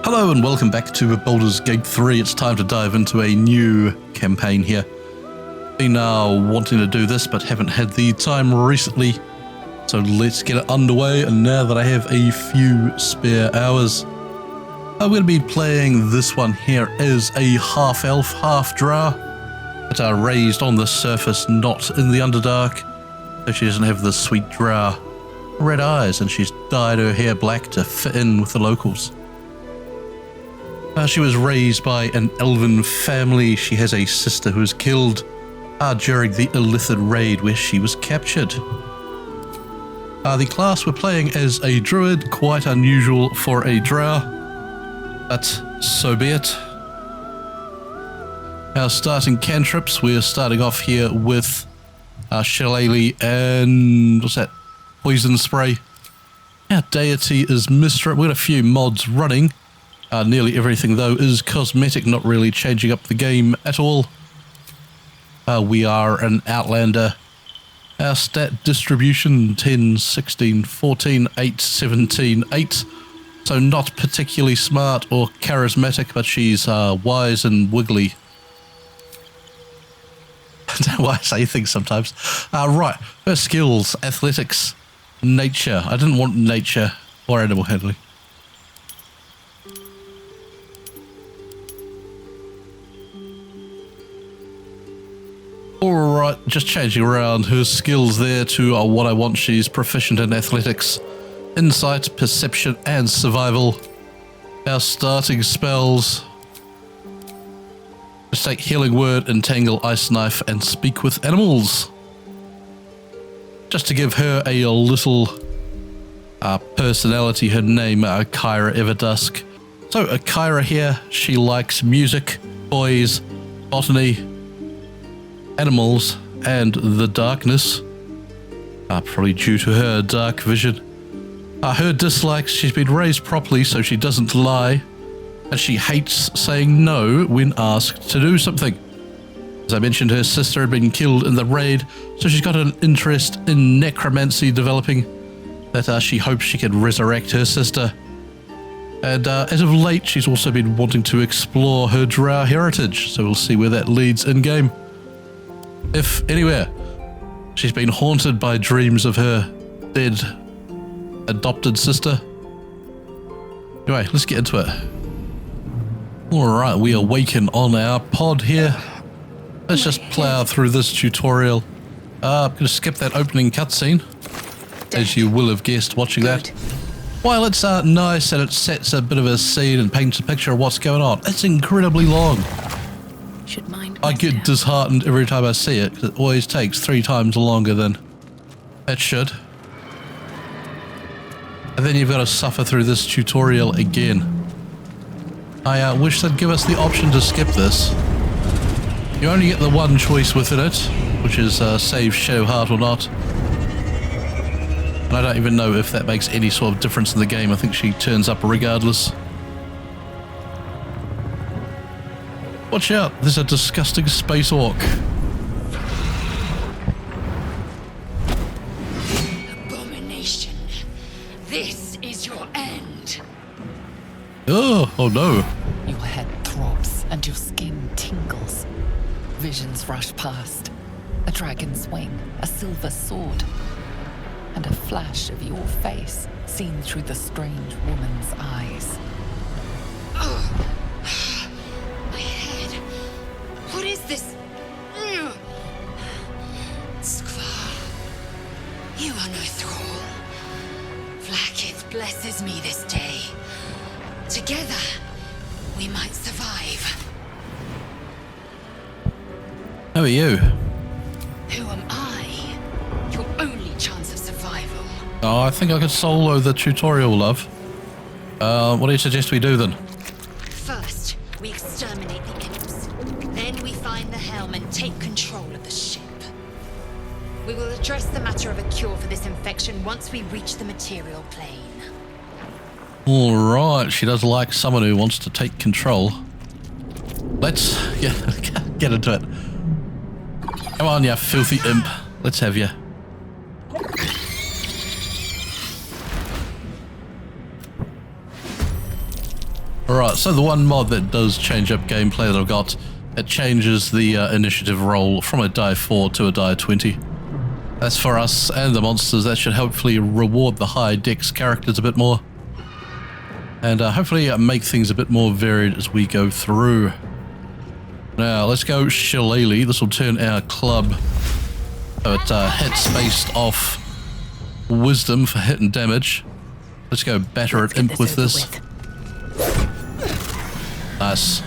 Hello and welcome back to Baldur's Gate 3. It's time to dive into a new campaign here. Been wanting to do this but haven't had the time recently. So let's get it underway, and now that I have a few spare hours, I'm going to be playing this one here as a half-elf, half-drow, but raised on the surface, not in the Underdark. So she doesn't have the sweet drow red eyes, and she's dyed her hair black to fit in with the locals. She was raised by an elven family. She has a sister who was killed during the Illithid raid where she was captured. The class we're playing as a druid, quite unusual for a drow, but so be it. Our starting cantrips, we're starting off here with Shillelagh and what's that? Poison spray. Our deity is Mistra. We've got a few mods running. Nearly everything though is cosmetic, not really changing up the game at all. We are an Outlander. Our stat distribution 10, 16, 14, 8, 17, 8. So not particularly smart or charismatic, but she's wise and wiggly. I don't know why I say things sometimes. Right, her skills, athletics, nature. I didn't want nature or animal handling. Alright, just changing around her skills there to what I want. She's proficient in athletics, insight, perception, and survival. Our starting spells. Just take Healing Word, Entangle, Ice Knife, and Speak with Animals. Just to give her a little personality, her name, Kyra Everdusk. So, Kyra here, she likes music, boys, botany, animals, and the darkness, probably due to her dark vision. Her dislikes, she's been raised properly so she doesn't lie, and she hates saying no when asked to do something. As I mentioned, her sister had been killed in the raid, so she's got an interest in necromancy developing, that she hopes she can resurrect her sister. And as of late, she's also been wanting to explore her drow heritage, so we'll see where that leads in-game. If anywhere. She's been haunted by dreams of her dead adopted sister. Anyway, let's get into it. Alright, we awaken on our pod here. Let's just plow through this tutorial. I'm going to skip that opening cutscene, as you will have guessed watching that. While it's nice and it sets a bit of a scene and paints a picture of what's going on, it's incredibly long. I get disheartened every time I see it, because it always takes 3 times longer than it should. And then you've got to suffer through this tutorial again. I wish they'd give us the option to skip this. You only get the one choice within it, which is save Shadowheart or not. And I don't even know if that makes any sort of difference in the game. I think she turns up regardless. Watch out, there's a disgusting space orc. Abomination. This is your end. Oh no. Your head throbs and your skin tingles. Visions rush past. A dragon's wing, a silver sword, and a flash of your face seen through the strange woman's eyes. What is this? Skvar, you are no thrall. Vlaakith blesses me this day. Together, we might survive. How are you? Who am I? Your only chance of survival. Oh, I think I could solo the tutorial, love. What do you suggest we do then? First, we exterminate the imps. Then we find the helm and take control of the ship. We will address the matter of a cure for this infection once we reach the material plane. Alright, she does like someone who wants to take control. Let's get into it. Come on, you filthy imp. Let's have you. Alright, so the one mod that does change up gameplay that I've got, it changes the initiative roll from a die 4 to a die 20. That's for us and the monsters. That should hopefully reward the high dex characters a bit more. And hopefully make things a bit more varied as we go through. Now, let's go Shillelagh. This will turn our club. So it hits based off wisdom for hit and damage. Let's go batter at imp with this. Nice.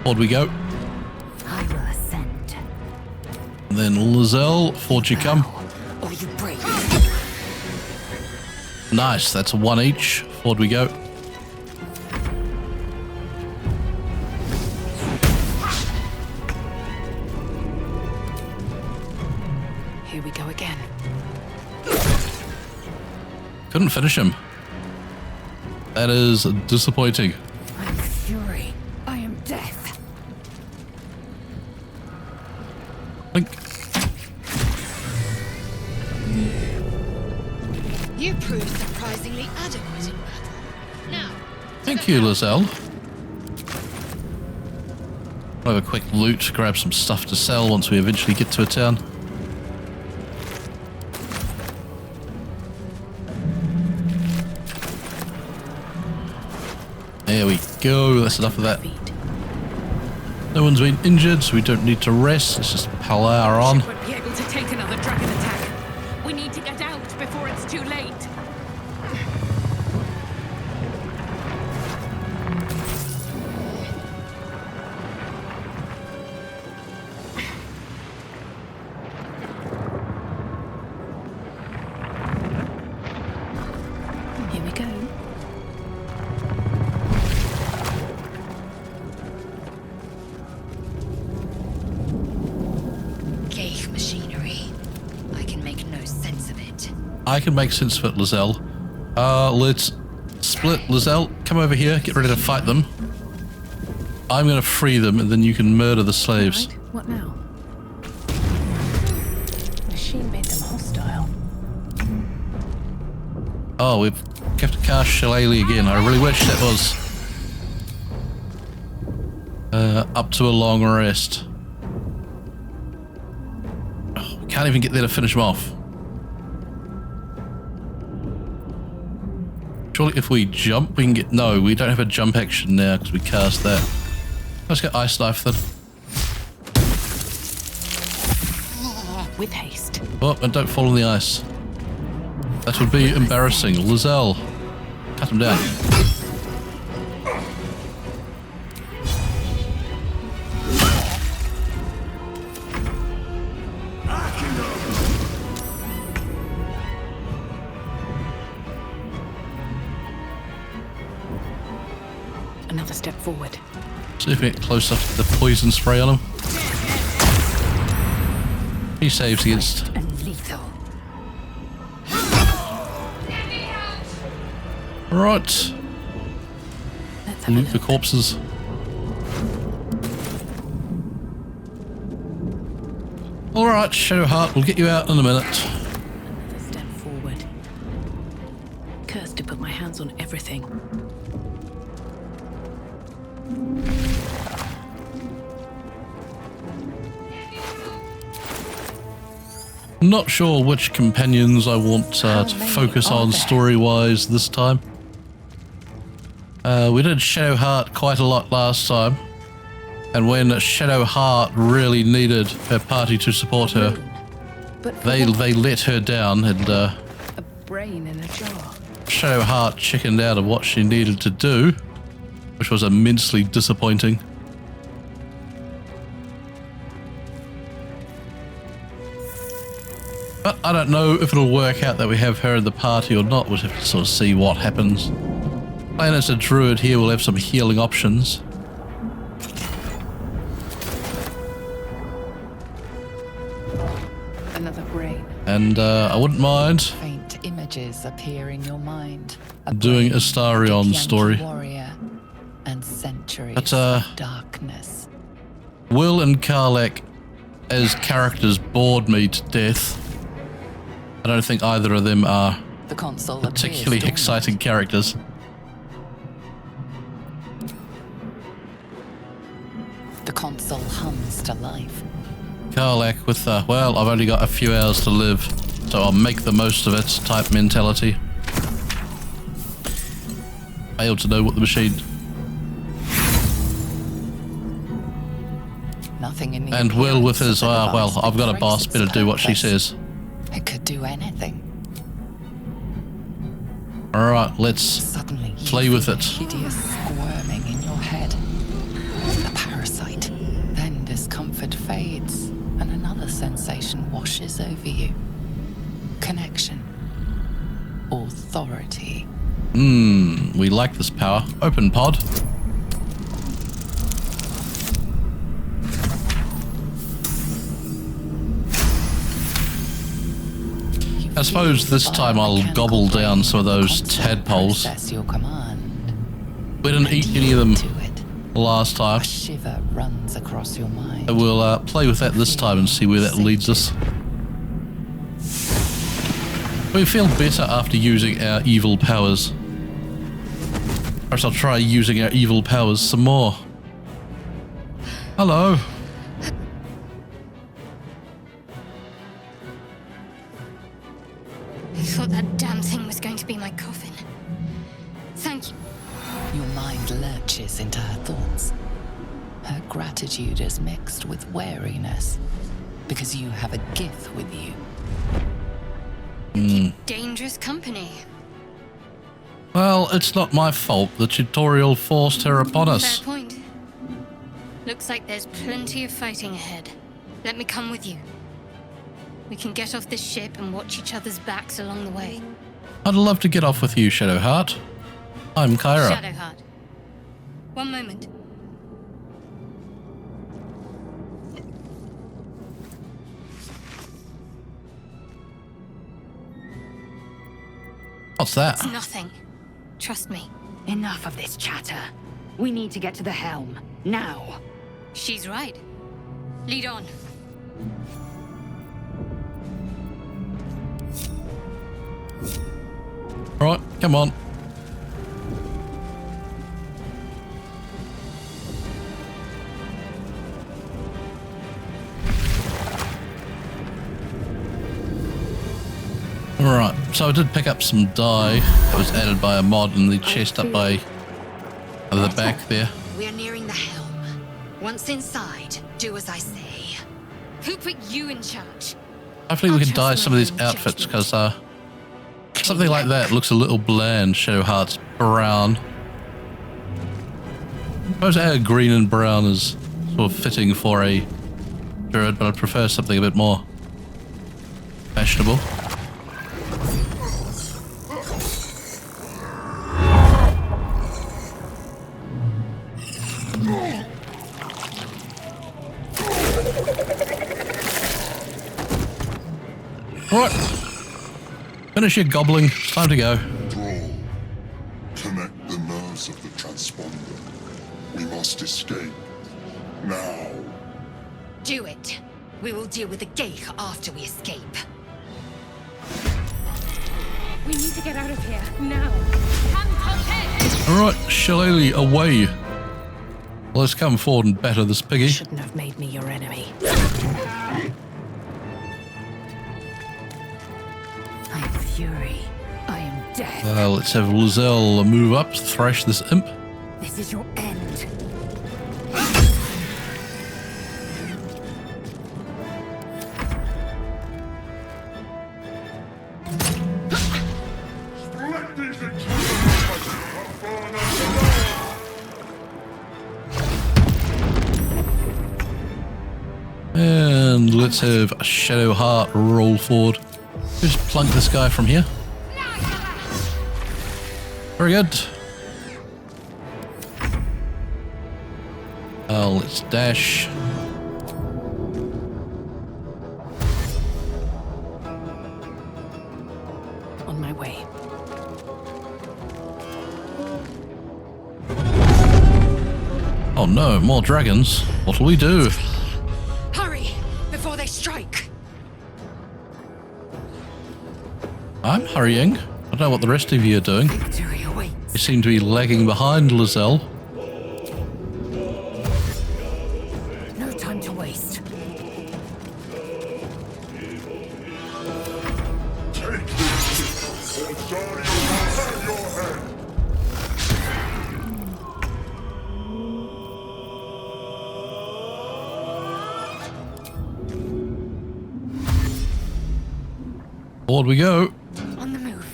Forward we go. I will ascend. And then Lizelle, forward you come. Or you break. Nice, that's a 1 each. Forward we go. Here we go again. Couldn't finish him. That is disappointing. I am fury. I am death. Blink. You proved surprisingly adequate in battle. Now, Thank you, Lizelle. I'll have a quick loot, grab some stuff to sell once we eventually get to a town. There we go, that's enough of that. No one's been injured, so we don't need to rest. Let's just power on. Won't be able to take another dragon attack. We need to get out before it's too late. Here we go. Ghaik machinery. I can make no sense of it. I can make sense of it, Lizelle. Let's split. Lizelle, come over here, get ready to fight them. I'm going to free them, and then you can murder the slaves. Right, what now? Machine made them hostile. Oh, we've got to cast Shillelagh again. I really wish that was up to a long rest. Oh, we can't even get there to finish them off. Surely if we jump, we can get... No, we don't have a jump action now because we cast that. Let's get Ice Knife then. With haste. Oh, and don't fall in the ice. That would be embarrassing. Lizelle, cut him down. Another step forward. See if we get close enough to the poison spray on him. He saves against... And lethal. Right. Let's have a Loot the look. corpses. Alright, Shadowheart, we'll get you out in a minute. Another step forward. Cursed to put my hands on everything. Not sure which companions I want to many focus are on there? story-wise this time. We did Shadowheart quite a lot last time. And when Shadowheart really needed her party to support her, But for they what? let her down, and A brain in a jar. Shadowheart chickened out of what she needed to do, which was immensely disappointing. But I don't know if it'll work out that we have her in the party or not. We'll have to sort of see what happens. Playing as a druid here, we'll have some healing options. Another brain. And I wouldn't mind Faint images appear in your mind. doing brain, Astarion Yankee story. warrior, and centuries But, of darkness. Will and Karlak as characters bored me to death. I don't think either of them are The console particularly appears dormant. exciting characters. console hums to life. Karlach with, well, I've only got a few hours to live, so I'll make the most of it type mentality. Failed to know what the machine... Nothing in the And Will with his, appearance of the well, device I've got a breaks boss, its better do what she purpose. says. It could do anything. Alright, let's Suddenly, you play with feel it. a hideous squirming in your head. The parasite. Then discomfort fades, and another sensation washes over you. Connection. Authority. We like this power. Open pod. I suppose this time I'll gobble down some of those tadpoles. Process your command. We didn't eat any of them To it. last time. A shiver runs across your mind. We'll play with that this time and see where that leads us. We feel better after using our evil powers. Perhaps I'll try using our evil powers some more. Hello. I thought that damn thing was going to be my coffin. Thank you. Your mind lurches into her thoughts. Her gratitude is mixed with wariness, because you have a gift with you. Dangerous company. Well, it's not my fault. The tutorial forced her upon Fair us. point. Looks like there's plenty of fighting ahead. Let me come with you. We can get off this ship and watch each other's backs along the way. I'd love to get off with you, Shadowheart. I'm Kyra. Shadowheart. One moment. What's that? It's nothing. Trust me. Enough of this chatter. We need to get to the helm. Now. She's right. Lead on. Right, come on. Alright, so I did pick up some dye that was added by a mod in the chest up by the back there. We are nearing the helm. Once inside, do as I say. Who put you in charge? Hopefully we I'll can dye trust some my of these own outfits, judgment. because something like that looks a little bland. Shadowheart's brown. I suppose our green and brown is sort of fitting for a druid, but I prefer something a bit more fashionable. Alright. Finish your gobbling. It's time to go. Thrall, connect the nerves of the transponder. We must escape. Now. Do it. We will deal with the gate after we escape. We need to get out of here. Now. Alright, Shillelagh, away. Let's come forward and batter this piggy. Shouldn't have made me your enemy. I'm fury. I am death. Let's have Lizelle move up, thrash this imp. This is your end. Let these intruders upon us alone! And let's have Shadowheart roll forward. Just plunk this guy from here. Very good. Let's dash. On my way. Oh no, more dragons. What'll we do? Hurry, before they strike. I'm hurrying. I don't know what the rest of you are doing. Victory awaits. You seem to be lagging behind, Lizelle. Have your head. Forward we go. On the move.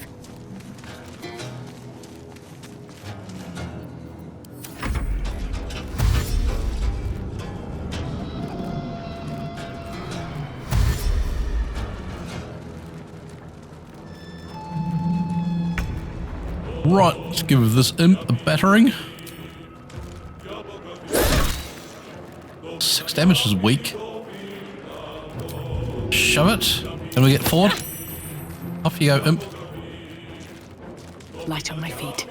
Right, let's give this imp a battering. 6 damage is weak. Shove it. Can we get forward? Off you go, imp. Light on my feet.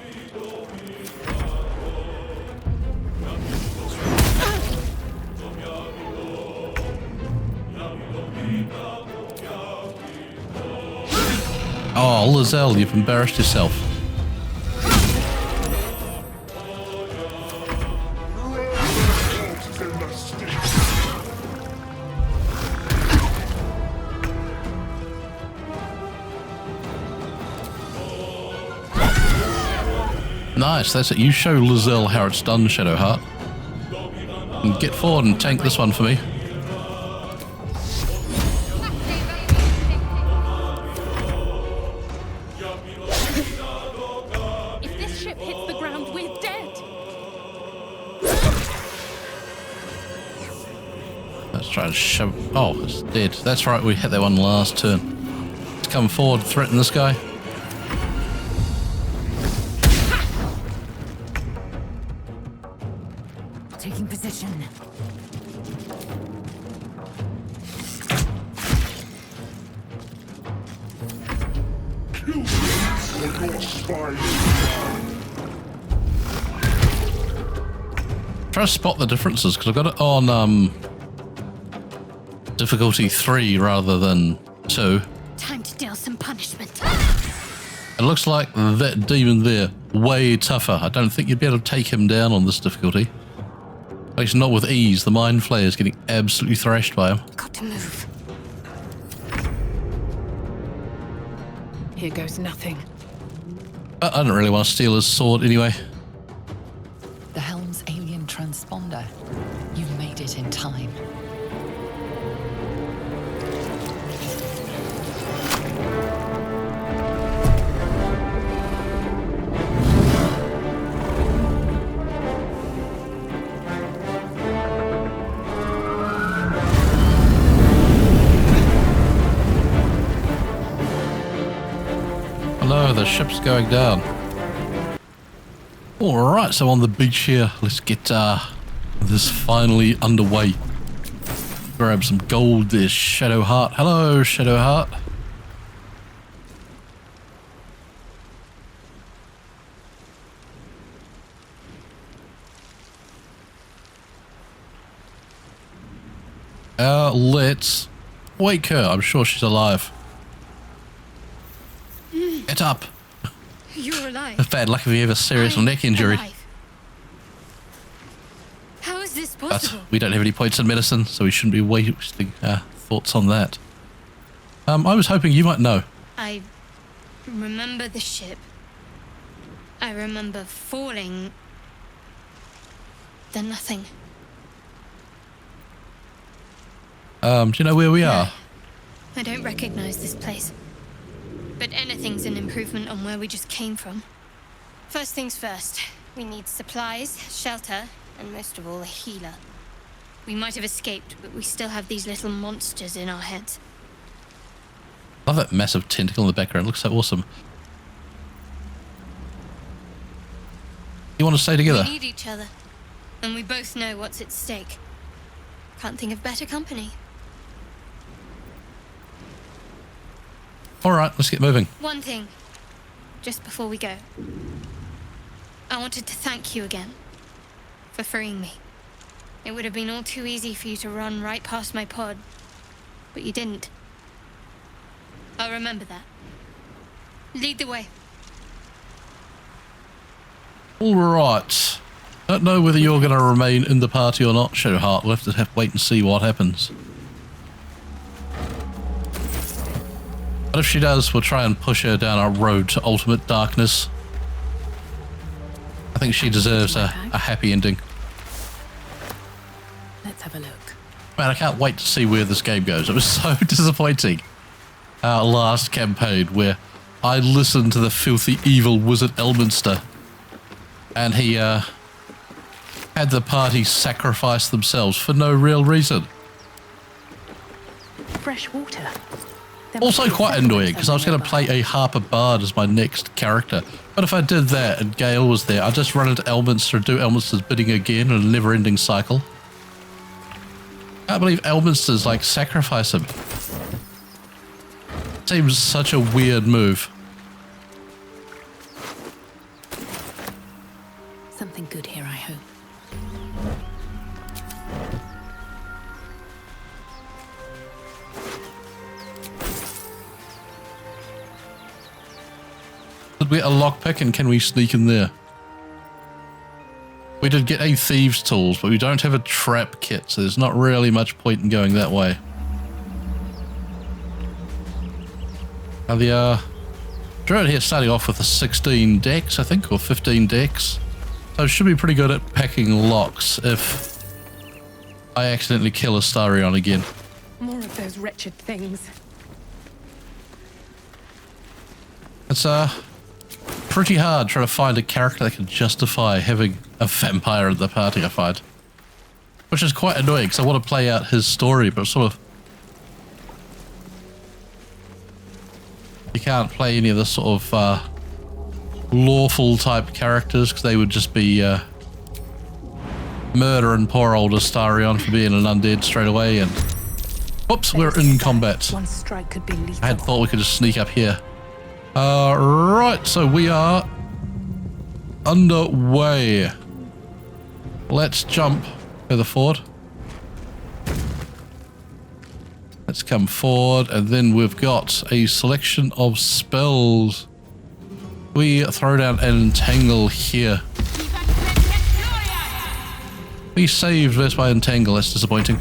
Oh, Lizelle, you've embarrassed yourself. Nice, that's it. You show Lizelle how it's done, Shadowheart. And get forward and tank this one for me. If this ship hits the ground, we're dead. Let's try and shove. Oh, it's dead. That's right, we hit that one last turn. Let's come forward, threaten this guy. Taking position. For your spine. Try to spot the differences, because I've got it on difficulty 3 rather than 2. Time to deal some punishment. It looks like that demon there, way tougher. I don't think you'd be able to take him down on this difficulty. At least not with ease. The Mind Flayer is getting absolutely thrashed by him. Got to move. Here goes nothing. But I don't really want to steal his sword anyway. The helm's alien transponder. You've made it in time. No, the ship's going down. Alright, so on the beach here, let's get this finally underway. Grab some gold. There's Shadowheart. Hello, Shadowheart. Let's wake her. I'm sure she's alive. Get up. You're alive. It's bad luck if you have a serious neck injury. Alive. How is this But possible? we don't have any points in medicine, so we shouldn't be wasting thoughts on that. I was hoping you might know. I remember the ship. I remember falling. Then nothing. Do you know where we are? I don't recognize this place. But anything's an improvement on where we just came from. First things first. We need supplies, shelter, and most of all, a healer. We might have escaped, but we still have these little monsters in our heads. Love that massive tentacle in the background. Looks so awesome. You want to stay together? We need each other. And we both know what's at stake. Can't think of better company. All right, let's get moving. One thing, just before we go. I wanted to thank you again for freeing me. It would have been all too easy for you to run right past my pod, but you didn't. I'll remember that. Lead the way. All right. Don't know whether you're going to remain in the party or not, Shadowheart. We'll have to wait and see what happens. But if she does, we'll try and push her down our road to ultimate darkness. I think she deserves a happy ending. Let's have a look. Man, I can't wait to see where this game goes. It was so disappointing. Our last campaign where I listened to the filthy evil wizard Elminster and he had the party sacrifice themselves for no real reason. Fresh water. Also quite annoying because I was going to play a Harper Bard as my next character. But if I did that and Gale was there, I'd just run into Elminster and do Elminster's bidding again in a never-ending cycle. I can't believe Elminster's like sacrifice him. Seems such a weird move. Something good here, I hope. Did we get a lockpick and can we sneak in there? We did get a thieves tools, but we don't have a trap kit, so there's not really much point in going that way. Now the Druid here starting off with a 16 dex, I think, or 15 dex. So should be pretty good at packing locks if I accidentally kill Astarion again. More of those wretched things. It's pretty hard trying to find a character that can justify having a vampire in the party, I find. Which is quite annoying because I want to play out his story, but sort of you can't play any of the sort of lawful type characters because they would just be murdering poor old Astarion for being an undead straight away. And whoops, we're in combat. One strike could be lethal. I had thought we could just sneak up here. Right, so we are underway. Let's jump further forward. Let's come forward, and then we've got a selection of spells. We throw down an entangle here. We saved this by entangle, that's disappointing.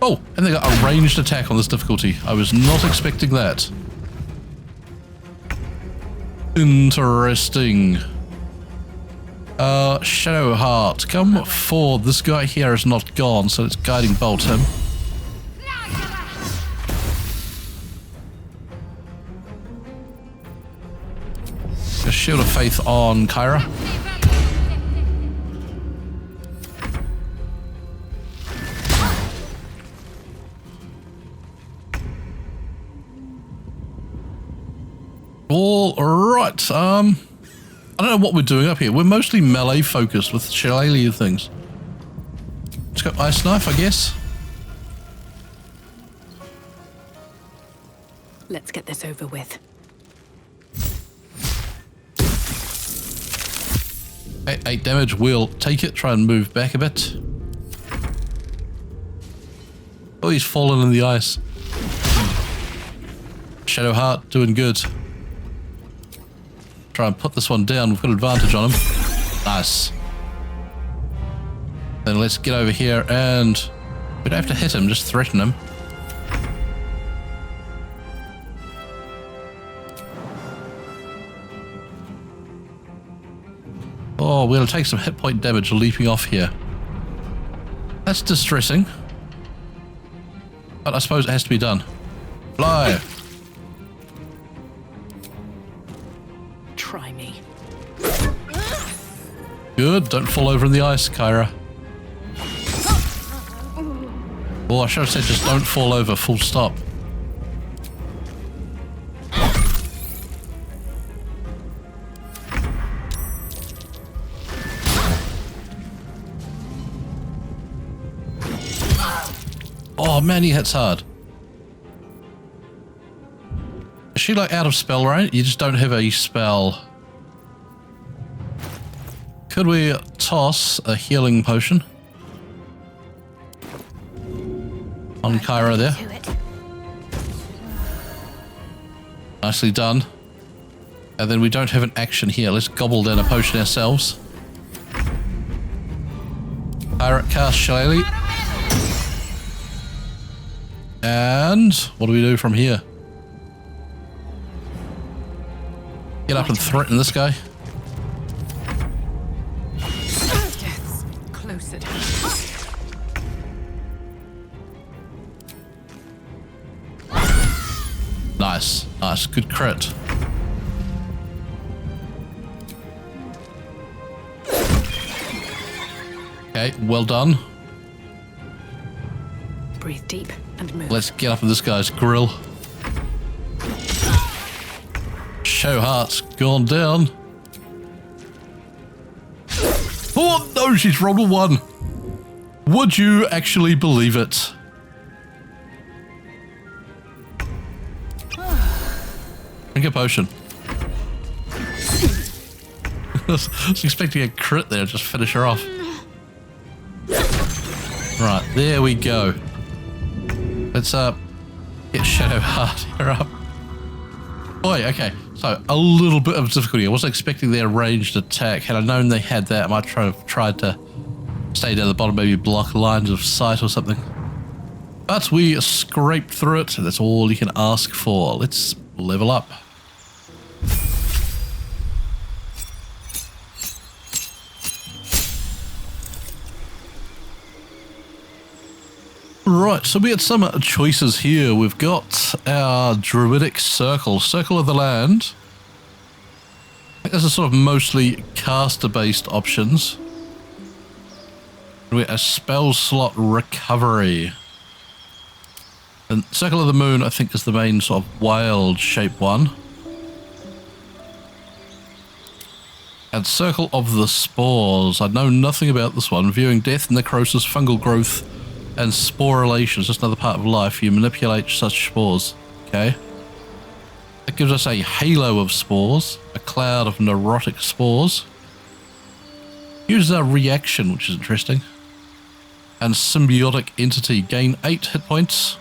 Oh, and they got a ranged attack on this difficulty. I was not expecting that. Interesting. Shadow Heart, come forward. This guy here is not gone, so let's guiding bolt him. A Shield of Faith on Kyra. All right. I don't know what we're doing up here. We're mostly melee focused with shillelagh things. Let's go Ice Knife, I guess. Let's get this over with. 8 damage. We'll take it. Try and move back a bit. Oh, he's fallen in the ice. Shadow Heart doing good. Try and put this one down. We've got advantage on him. Nice. Then let's get over here and we don't have to hit him, just threaten him. Oh, we'll take some hit point damage leaping off here. That's distressing. But I suppose it has to be done. Fly! Try me. Good, don't fall over in the ice, Kyra. Oh, I should have said just don't fall over, full stop. Oh man, he hits hard. Is she like out of spell range? You just don't have a spell. Could we toss a healing potion on Kyra there? Nicely done. And then we don't have an action here. Let's gobble down a potion ourselves. Kyra, cast Shillelagh. And what do we do from here? Get up and threaten this guy. Death's close at hand. Nice, nice, good crit. Okay, well done. Breathe deep and move. Let's get up in this guy's grill. Show heart's gone down. Oh no, she's rolled a 1. Would you actually believe it? Drink a potion. I was expecting a crit there, just finish her off. Right, there we go. Let's get Shadow Heart here up. Boy, okay, so a little bit of difficulty. I wasn't expecting their ranged attack. Had I known they had that, I might have tried to stay down the bottom, maybe block lines of sight or something. But we scraped through it, and that's all you can ask for. Let's level up. Right, so we had some choices here. We've got our Druidic Circle, Circle of the Land. I think this is sort of mostly caster-based options. We have a spell slot recovery. And Circle of the Moon, I think, is the main sort of wild shape one. And Circle of the Spores. I know nothing about this one. Viewing death, necrosis, fungal growth, and sporulation is just another part of life. You manipulate such spores. Okay. That gives us a halo of spores, a cloud of neurotic spores. Uses a reaction, which is interesting. And symbiotic entity. Gain 8 hit points.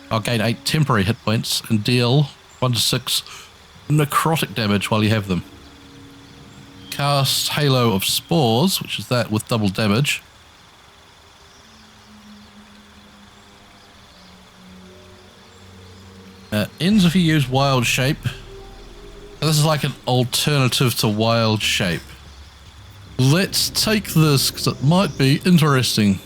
I'll gain 8 temporary hit points and deal 1 to 6 necrotic damage while you have them. Cast Halo of Spores, which is that with double damage. Ends if you use Wild Shape. This is like an alternative to Wild Shape. Let's take this because it might be interesting.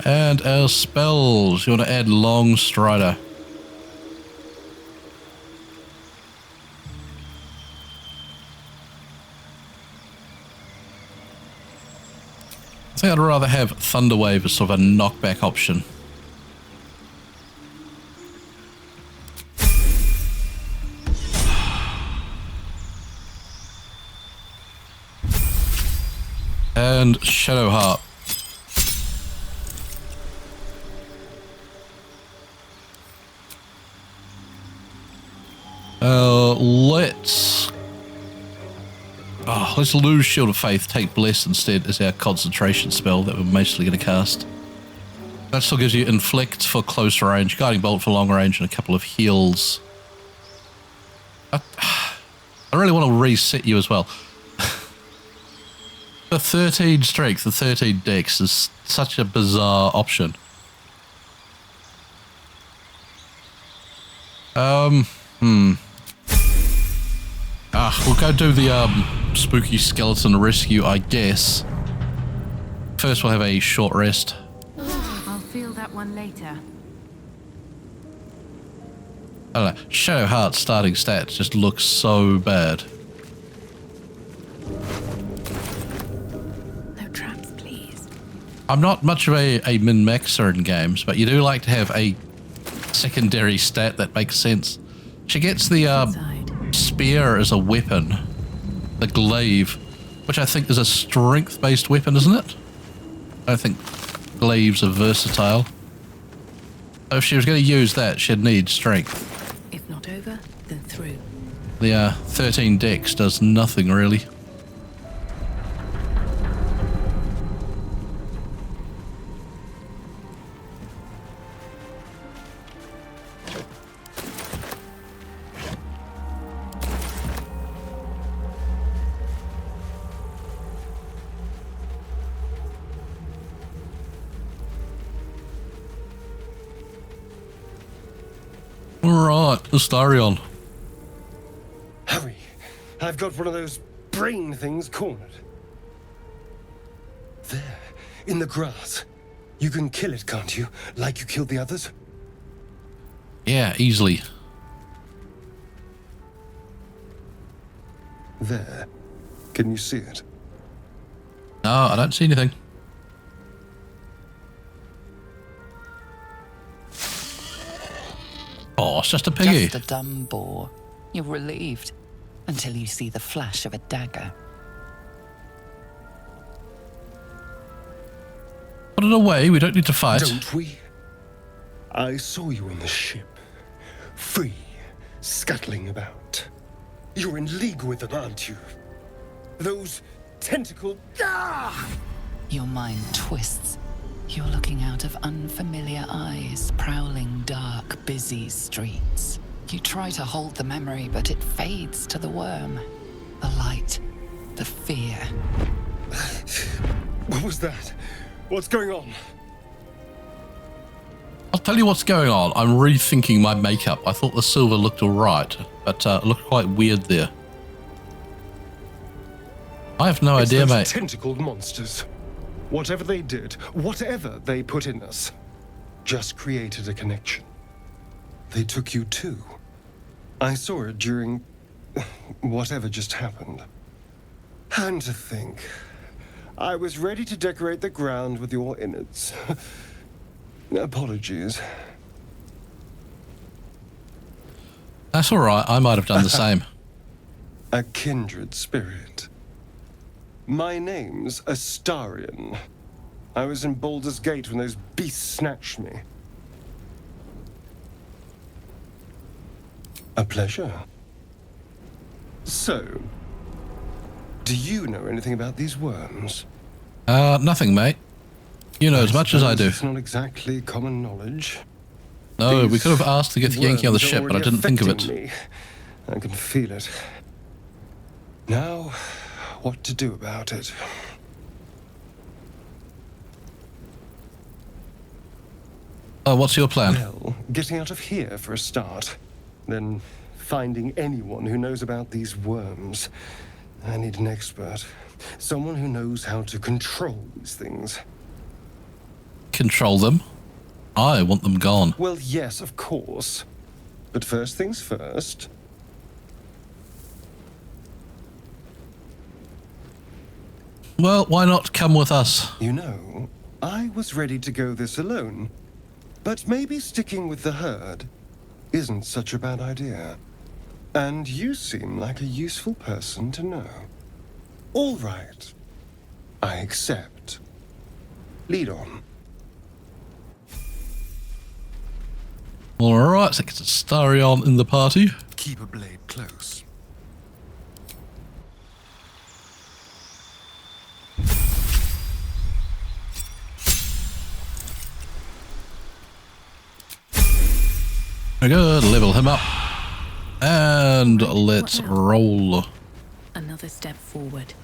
And our spells. You want to add Long Strider. I think I'd rather have Thunderwave as sort of a knockback option. And Shadow Heart. Let's lose Shield of Faith, take Bless instead as our concentration spell that we're mostly going to cast. That still gives you Inflict for close range, Guiding Bolt for long range, and a couple of heals. I really want to reset you as well. The 13 strength, the 13 dex is such a bizarre option. We'll go do the spooky skeleton rescue, I guess. First we'll have a short rest. I'll feel that one later. I don't know, Shadow Heart starting stats just look so bad. No traps, please. I'm not much of a min-maxer in games, but you do like to have a secondary stat that makes sense. She gets the spear as a weapon, the glaive, which I think is a strength-based weapon, isn't it? I think glaives are versatile. So if she was going to use that, she'd need strength. If not over, then through. The 13 dex does nothing really. Alright, Astarion. Hurry! I've got one of those brain things cornered. There, in the grass. You can kill it, can't you? Like you killed the others? Yeah, easily. There. Can you see it? No, I don't see anything. Oh, it's just a piggy. Just a dumb boar. You're relieved until you see the flash of a dagger. Put it away, we don't need to fight. Don't we? I saw you on the ship. Free, scuttling about. You're in league with them, aren't you? Those tentacle... Ah! Your mind twists. You're looking out of unfamiliar eyes, prowling dark, busy streets. You try to hold the memory, but it fades to the worm. The light, the fear. What was that? What's going on? I'll tell you what's going on. I'm rethinking my makeup. I thought the silver looked alright, but it looked quite weird there. I have no idea, those mate. Tentacled monsters. Whatever they did, whatever they put in us, just created a connection. They took you too. I saw it during whatever just happened. And to think, I was ready to decorate the ground with your innards. Apologies. That's alright, I might have done the same. A kindred spirit. My name's Astarion. I was in Baldur's Gate when those beasts snatched me. A pleasure. So, do you know anything about these worms? Nothing, mate. You know as much as I do. It's not exactly common knowledge. No, we These could have asked to get the Yankee on the worms ship, but I already didn't think of it. affecting me. I can feel it. Now, what to do about it? What's your plan? Well, getting out of here for a start. Then finding anyone who knows about these worms. I need an expert. Someone who knows how to control these things. Control them? I want them gone. Well, yes, of course. But first things first. Well, why not come with us? You know, I was ready to go this alone. But maybe sticking with the herd isn't such a bad idea. And you seem like a useful person to know. All right. I accept. Lead on. Alright, so it's Astarion in the party. Keep a blade close. Very good, level him up. And let's roll. Another step forward.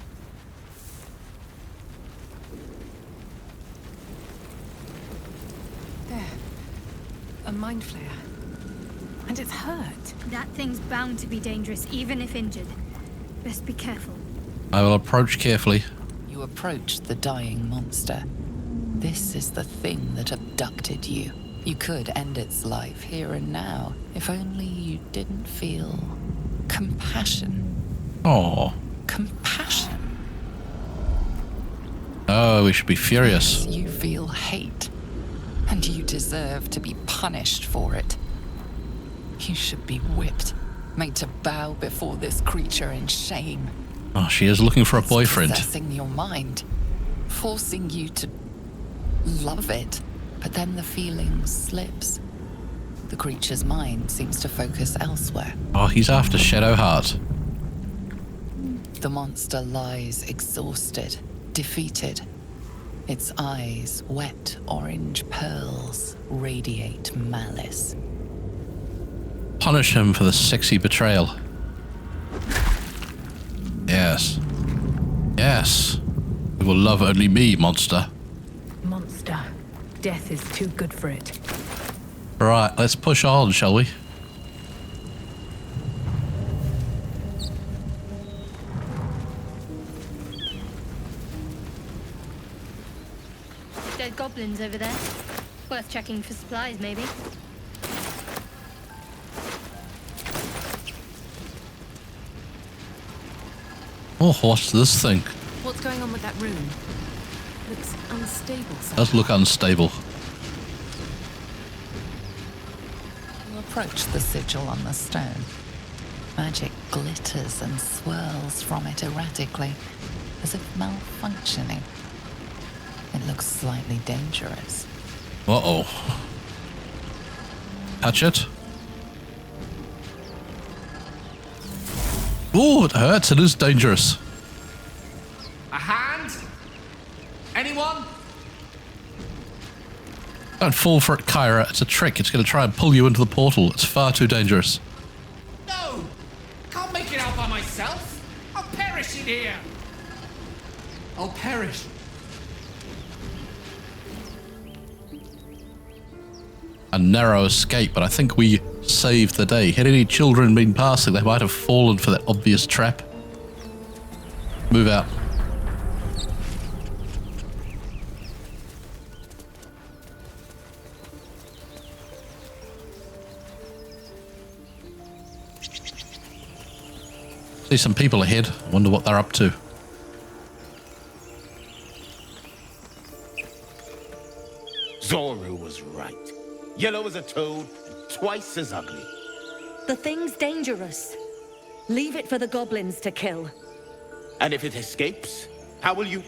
There. A mind flare. And it's hurt. That thing's bound to be dangerous, even if injured. Best be careful. I will approach carefully. You approach the dying monster. This is the thing that abducted you. You could end its life here and now, if only you didn't feel compassion. Oh. Compassion. Oh, we should be furious. You feel hate, and you deserve to be punished for it. You should be whipped, made to bow before this creature in shame. Oh, she is looking for a boyfriend. Possessing your mind, forcing you to love it. But then the feeling slips. The creature's mind seems to focus elsewhere. Oh, he's after Shadowheart. The monster lies exhausted, defeated. Its eyes, wet orange pearls, radiate malice. Punish him for the sexy betrayal. Yes. Yes. You will love only me, monster. Monster. Death is too good for it. Right, let's push on, shall we? goblins over there. Worth checking for supplies, maybe. Oh, what's this thing? What's going on with that rune? Looks unstable. Does look unstable. You approach the sigil on the stone. Magic glitters and swirls from it erratically, as if malfunctioning. It looks slightly dangerous. Uh-oh. Touch it. Oh, it hurts. It is dangerous. A hand? Anyone? Don't fall for it, Kyra. It's a trick. It's going to try and pull you into the portal. It's far too dangerous. No! Can't make it out by myself. I'll perish in here. I'll perish. A narrow escape, but I think we saved the day. Had any children been passing, they might have fallen for that obvious trap. Move out. See some people ahead. I wonder what they're up to. Zoru was right. Yellow as a toad, twice as ugly. The thing's dangerous. Leave it for the goblins to kill. And if it escapes, how will you...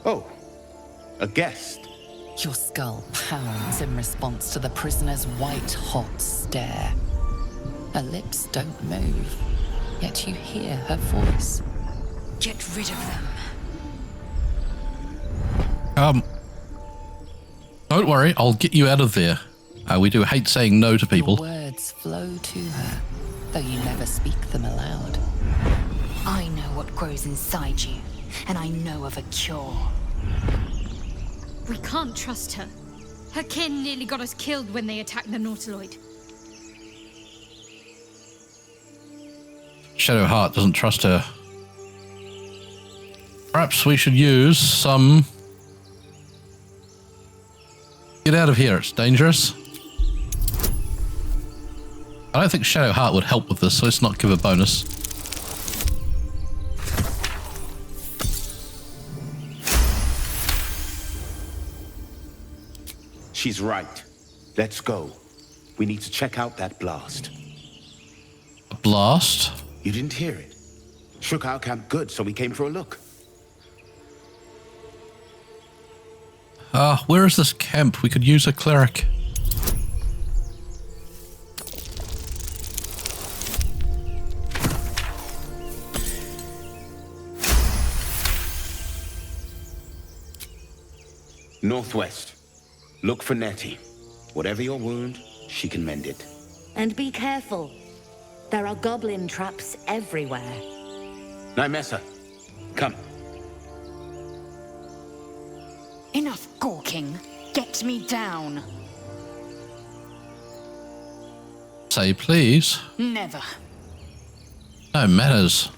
Oh, a guest. Your skull pounds in response to the prisoner's white-hot stare. Her lips don't move, yet you hear her voice. Get rid of them. Don't worry, I'll get you out of there. We do hate saying no to people. Your words flow to her, though you never speak them aloud. I know what grows inside you, and I know of a cure. We can't trust her. Her kin nearly got us killed when they attacked the Nautiloid. Shadowheart doesn't trust her. Perhaps we should use some... Get out of here, it's dangerous. I don't think Shadowheart would help with this, so let's not give a bonus. She's right. Let's go. We need to check out that blast. A blast? You didn't hear it? Shook our camp good, so we came for a look. Where is this camp? We could use a cleric. Northwest. Look for Nettie. Whatever your wound, she can mend it. And be careful. There are goblin traps everywhere. Nymessa, come. Enough gawking. Get me down. Say please. Never. No manners.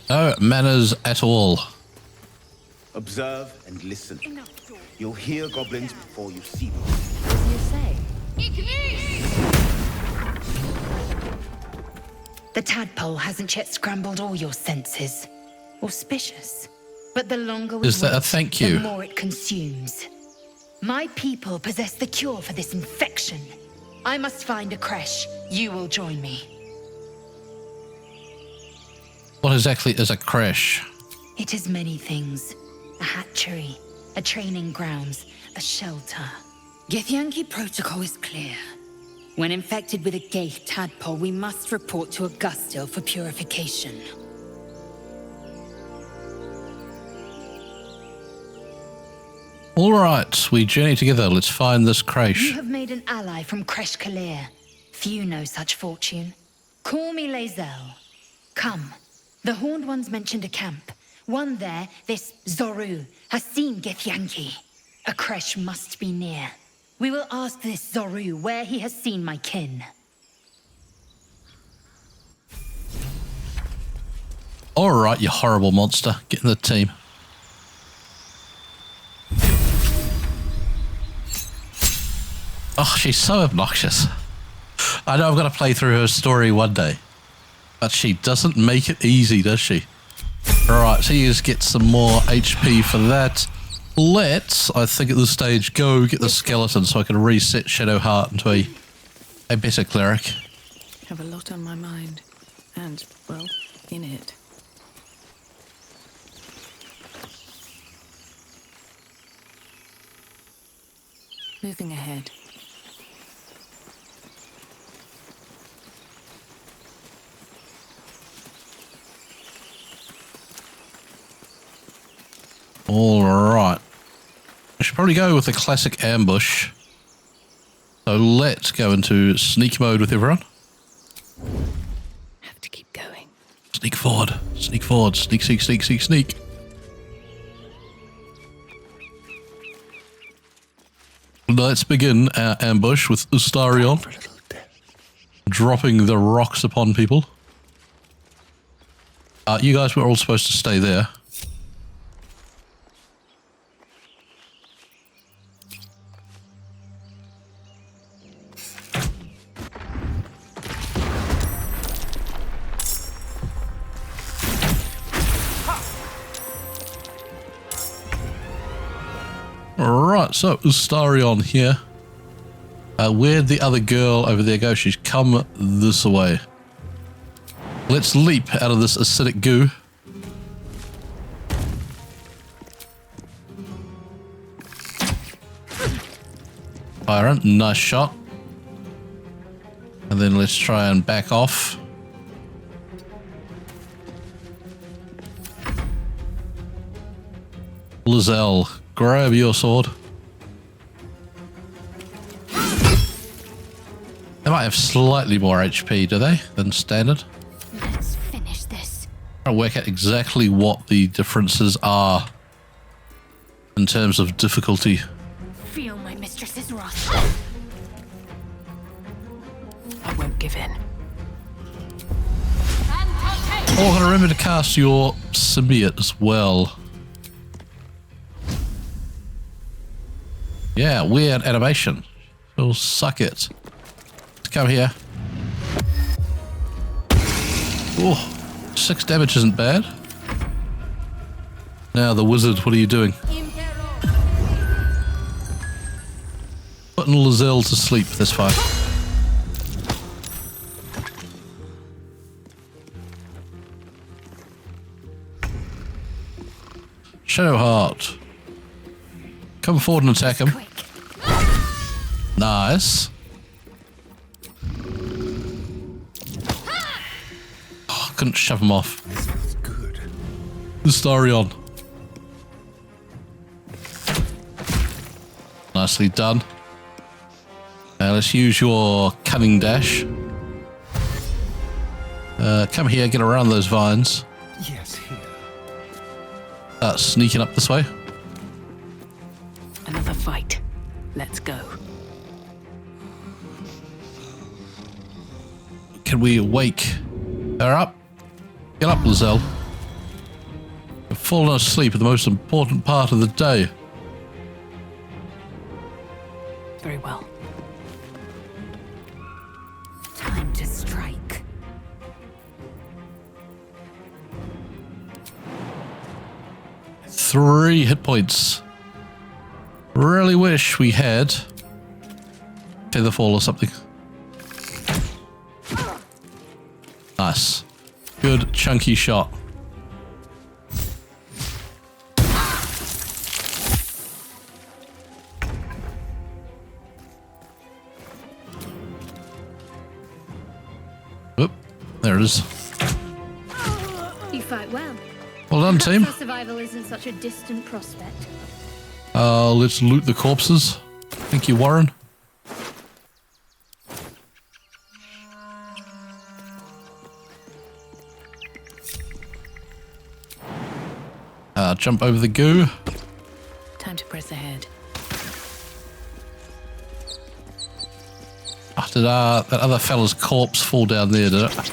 No manners at all. Observe and listen. You'll hear goblins before you see them. As you say. The tadpole hasn't yet scrambled all your senses. Auspicious. But the longer we Is that a wait, thank you? the more it consumes. My people possess the cure for this infection. I must find a creche. You will join me. What exactly is a creche? It is many things. A hatchery, a training grounds, a shelter. Githyanki protocol is clear. When infected with a Gaith tadpole, we must report to Augustil for purification. All right, we journey together. Let's find this You creche. have made an ally from Kresh Kalir. Few know such fortune. Call me Lae'zel. Come. The Horned Ones mentioned a camp. One there, this Zoru, has seen Githyanki. A creche must be near. We will ask this Zoru where he has seen my kin. All right, you horrible monster. Get in the team. Oh, she's so obnoxious. I know I've got to play through her story one day. But she doesn't make it easy, does she? Alright, so you just get some more HP for that. Let's, I think at this stage, go get the skeleton so I can reset Shadowheart into a better cleric. Have a lot on my mind. And, well, in it. Moving ahead. All right. I should probably go with the classic ambush. So let's go into sneak mode with everyone. Have to keep going. Sneak forward. Sneak forward. Sneak, sneak, sneak, sneak, sneak. Let's begin our ambush with Ustarion. Dropping the rocks upon people. You guys were all supposed to stay there. Alright, so Ustarion here. Where'd the other girl over there go? She's come this way. Let's leap out of this acidic goo. Byron, nice shot. And then let's try and back off. Lizelle, grab your sword. They might have slightly more HP, do they, than standard? Let's finish this. I'll work out exactly what the differences are in terms of difficulty. Feel my mistress's wrath. I won't give in. Oh, I'm going to remember to cast your symbiote as well. Yeah, weird animation. She'll suck it. Come here. Oh, 6 damage isn't bad. Now the wizard, what are you doing? Putting Lizelle to sleep, that's fine. Shadowheart. Come forward and attack him. Nice. Oh, couldn't shove him off. This feels good. Ustarion. Nicely done. Now let's use your cunning dash. Come here, get around those vines. Yes, here. Sneaking up this way. Another fight. Let's go. Can we wake her up? Get up, Lizelle. You've fallen asleep at the most important part of the day. Very well. Time to strike. Three hit points. Really wish we had Featherfall or something. Nice. Good chunky shot. Oop, there it is. You fight well. Well done, team. Our survival isn't such a distant prospect. Let's loot the corpses. Thank you, Warren. Jump over the goo. Time to press ahead. Oh, did that other fella's corpse fall down there, did it?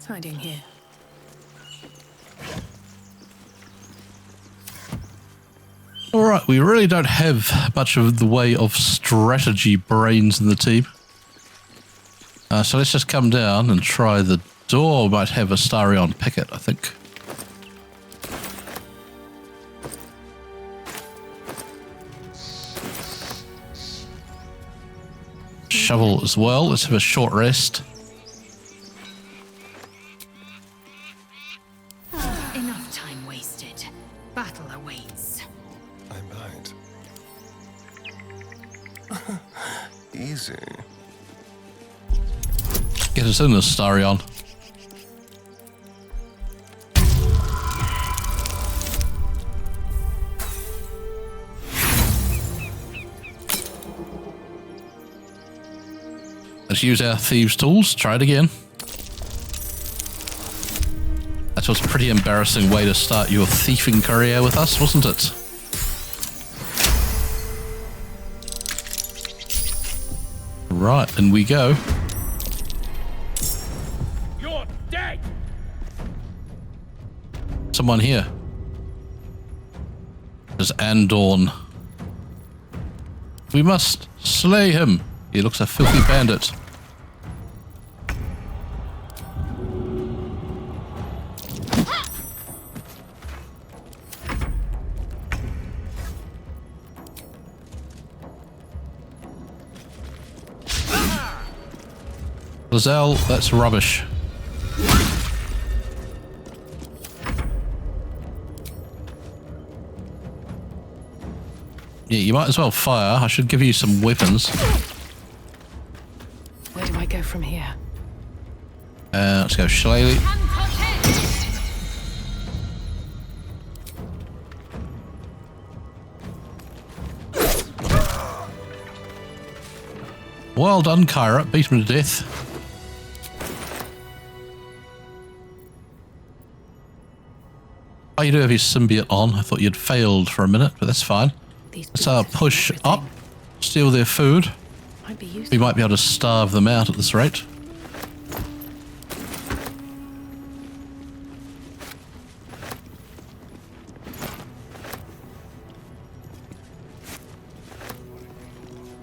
What's hiding here? Alright, we really don't have much of the way of strategy brains in the team. So let's just come down and try the door. Might have a Starion picket, I think. Shovel as well. Let's have a short rest. Enough time wasted. Battle awaits. I'm behind. Easy. Get us in this, Starion. Let's use our thieves' tools. Try it again. That was a pretty embarrassing way to start your thieving career with us, wasn't it? Right, in we go. You're dead! Someone here. There's Andorn. We must slay him. He looks a filthy bandit. Lizelle, that's rubbish. Yeah, you might as well fire. I should give you some weapons. Where do I go from here? Let's go Shillelagh. Well done, Kyra. Beat him to death. Oh, you do have your symbiote on. I thought you'd failed for a minute, but that's fine. Let's push up, steal their food. We might be able to starve them out at this rate.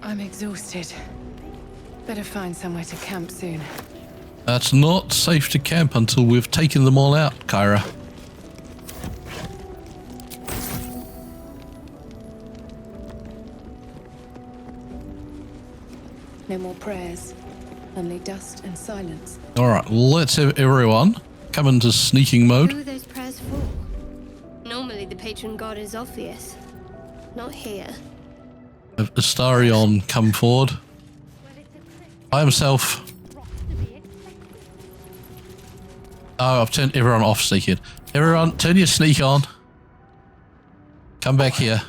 I'm exhausted. Better find somewhere to camp soon. It's not safe to camp until we've taken them all out, Kyra. No more prayers. Only dust and silence. Alright, let's have everyone come into sneaking mode. Who are those prayers for? Normally the patron god is obvious. Not here. Have Astarion come forward. By himself. Oh, I've turned everyone off sneaking. Everyone, turn your sneak on. Come back here.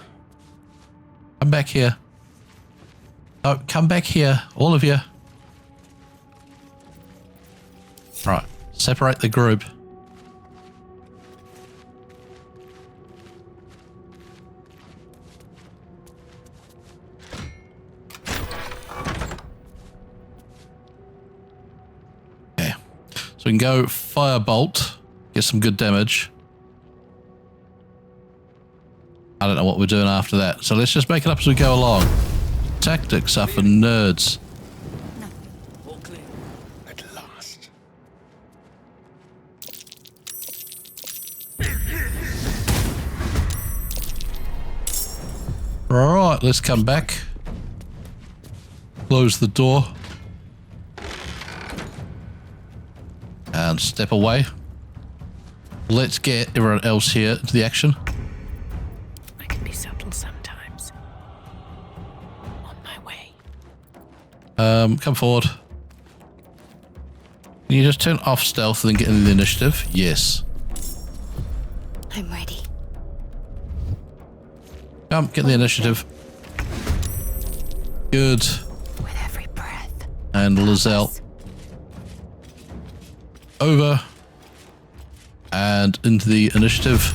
Come back here. Oh, come back here, all of you. Right, separate the group. Okay, so we can go firebolt, get some good damage. I don't know what we're doing after that, so let's just make it up as we go along. Tactics are for nerds. At last. Right, let's come back. Close the door. And step away. Let's get everyone else here into the action. I can be subtle sometimes. On my way. Come forward. Can you just turn off stealth and then get into the initiative? Yes. I'm ready. Come, get in the initiative. Good. With every breath. And Lizelle. Over. And into the initiative.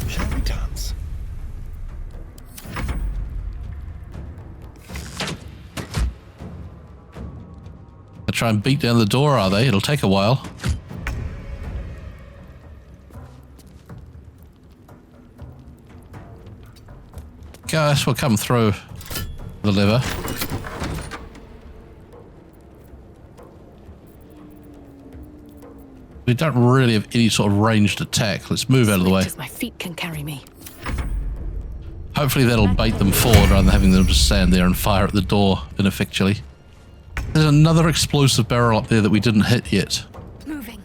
Shall we dance? try and beat down the door, are they? It'll take a while. Guys, we'll come through the lever. We don't really have any sort of ranged attack. Let's move out of the way. My feet can carry me. Hopefully that'll bait them forward rather than having them just stand there and fire at the door ineffectually. There's another explosive barrel up there that we didn't hit yet. Moving.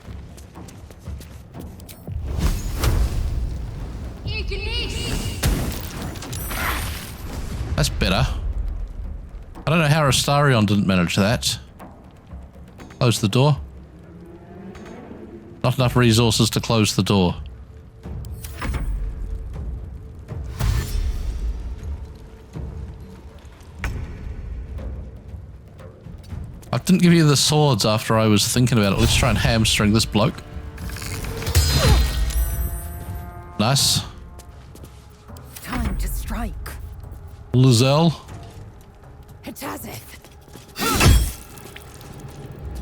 That's better. I don't know how Astarion didn't manage that. Close the door. Not enough resources to close the door. I didn't give you the swords after I was thinking about it. Let's try and hamstring this bloke. Nice. Time to strike. Lizelle. Hetazeth.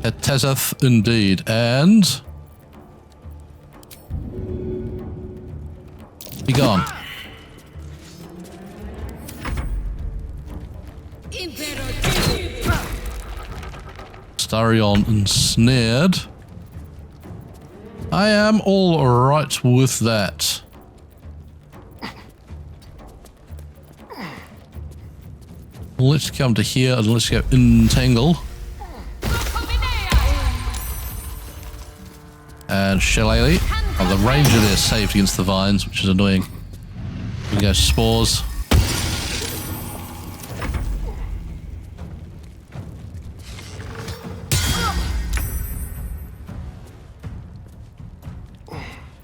Hetazeth indeed. And... be gone. Astarion ensnared. I am all right with that. Let's come to here and let's go entangle. And Shillelagh. Oh, the ranger there saved against the vines, which is annoying. We go spores.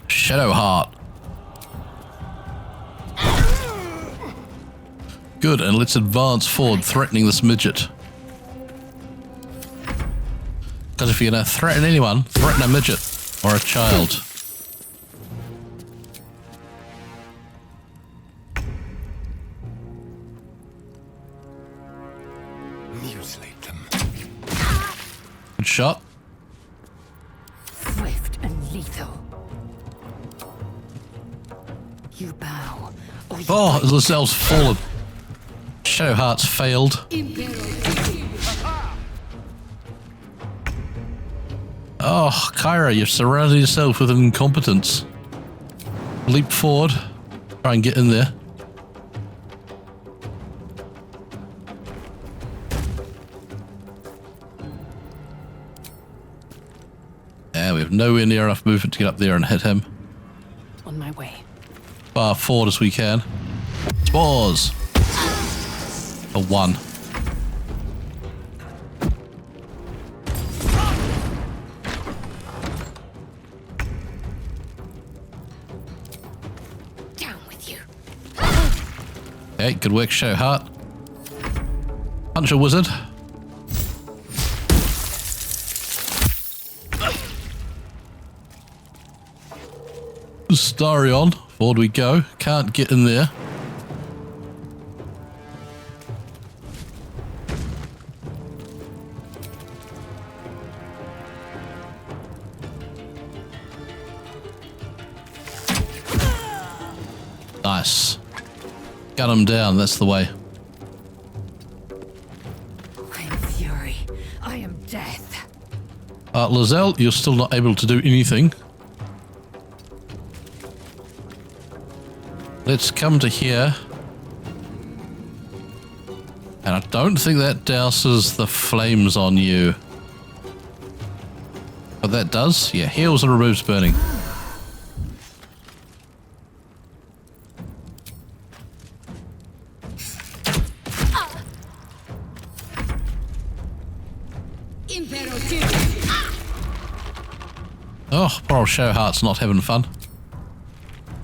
Shadowheart. Good, and let's advance forward, threatening this midget. Because if you're going to threaten anyone, threaten a midget or a child. Mutilate them. Good shot. Swift and lethal. You bow. Or you Oh, Lizelle's fallen. Shadowheart's failed. Oh, Kyra, you've surrounded yourself with incompetence. Leap forward. Try and get in there. Yeah, we have nowhere near enough movement to get up there and hit him. On my way. Far forward as we can. Spores! A 1. Down with you. Okay, good work, Shadowheart. Punch a wizard. Astarion, forward we go. Can't get in there. Nice. Gun him down, that's the way. I am fury. I am death. Lizelle, you're still not able to do anything. Let's come to here. And I don't think that douses the flames on you. But that does? Yeah, heals and removes burning. Oh, poor old Shadowheart's not having fun.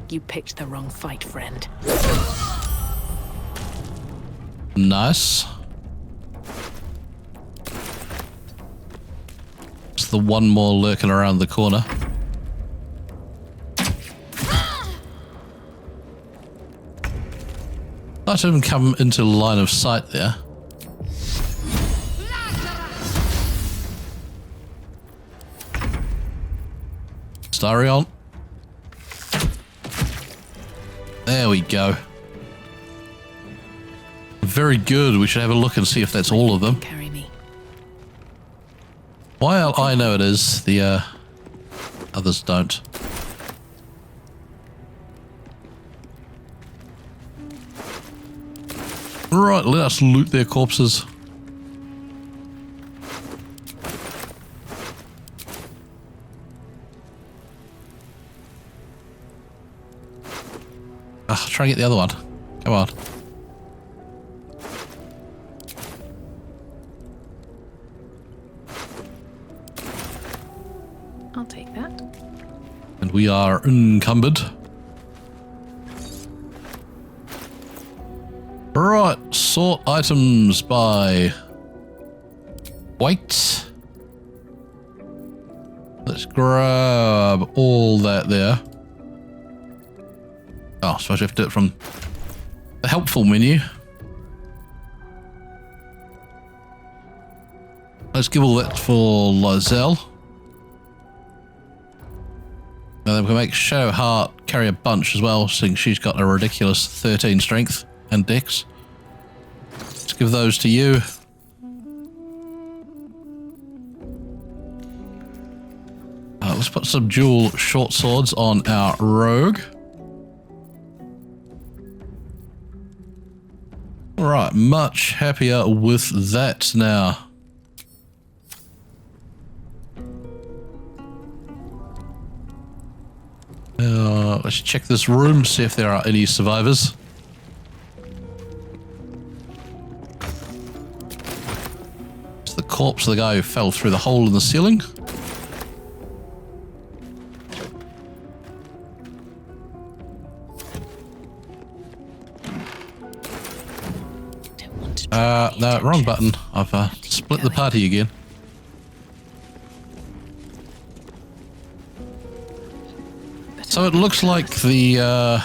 You picked the wrong fight, friend. Nice. It's the one more lurking around the corner. Not even come into line of sight there. Astarion. There we go. Very good. We should have a look and see if that's all of them. Carry me. While I know it is, the others don't. Right, let us loot their corpses. Try and get the other one. Come on. I'll take that. And we are encumbered. Right, sort items by weight. Let's grab all that there. Oh, I suppose you have to do it from the helpful menu. Let's give all that for Lizelle. And then we can make Shadowheart carry a bunch as well, seeing she's got a ridiculous 13 strength and dex. Let's give those to you. Let's put some dual short swords on our rogue. Right, much happier with that now. Let's check this room, see if there are any survivors. It's the corpse of the guy who fell through the hole in the ceiling. No, wrong button. I've split the party again. So it looks like the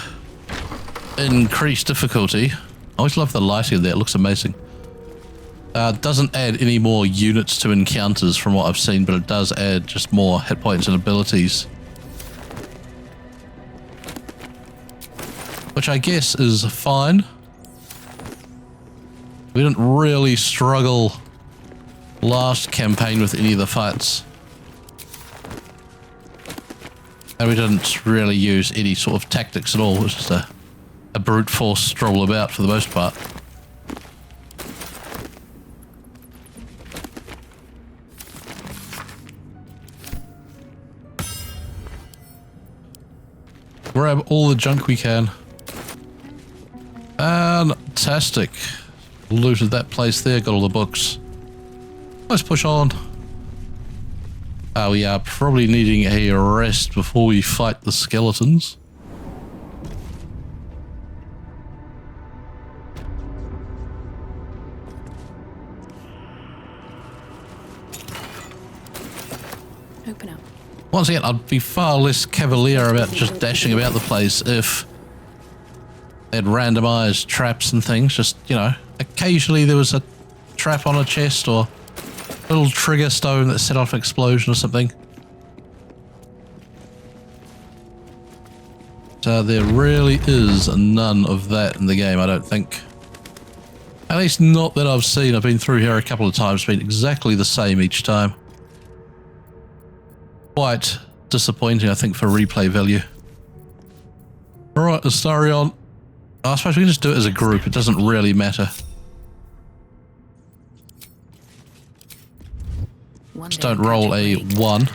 increased difficulty. I always love the lighting there, it looks amazing. Doesn't add any more units to encounters from what I've seen, but it does add just more hit points and abilities. Which I guess is fine. We didn't really struggle last campaign with any of the fights. And we didn't really use any sort of tactics at all. It was just a brute force stroll about for the most part. Grab all the junk we can. Fantastic. Looted that place there, got all the books. Let's push on. We are probably needing a rest before we fight the skeletons. Open up. Once again, I'd be far less cavalier about just dashing about the place if they had randomized traps and things. Just, you know, occasionally there was a trap on a chest or a little trigger stone that set off an explosion or something. So there really is none of that in the game, I don't think. At least not that I've seen. I've been through here a couple of times, been exactly the same each time. Quite disappointing, I think, for replay value. Alright, Astarion. I suppose we can just do it as a group, it doesn't really matter. Just don't roll a 1.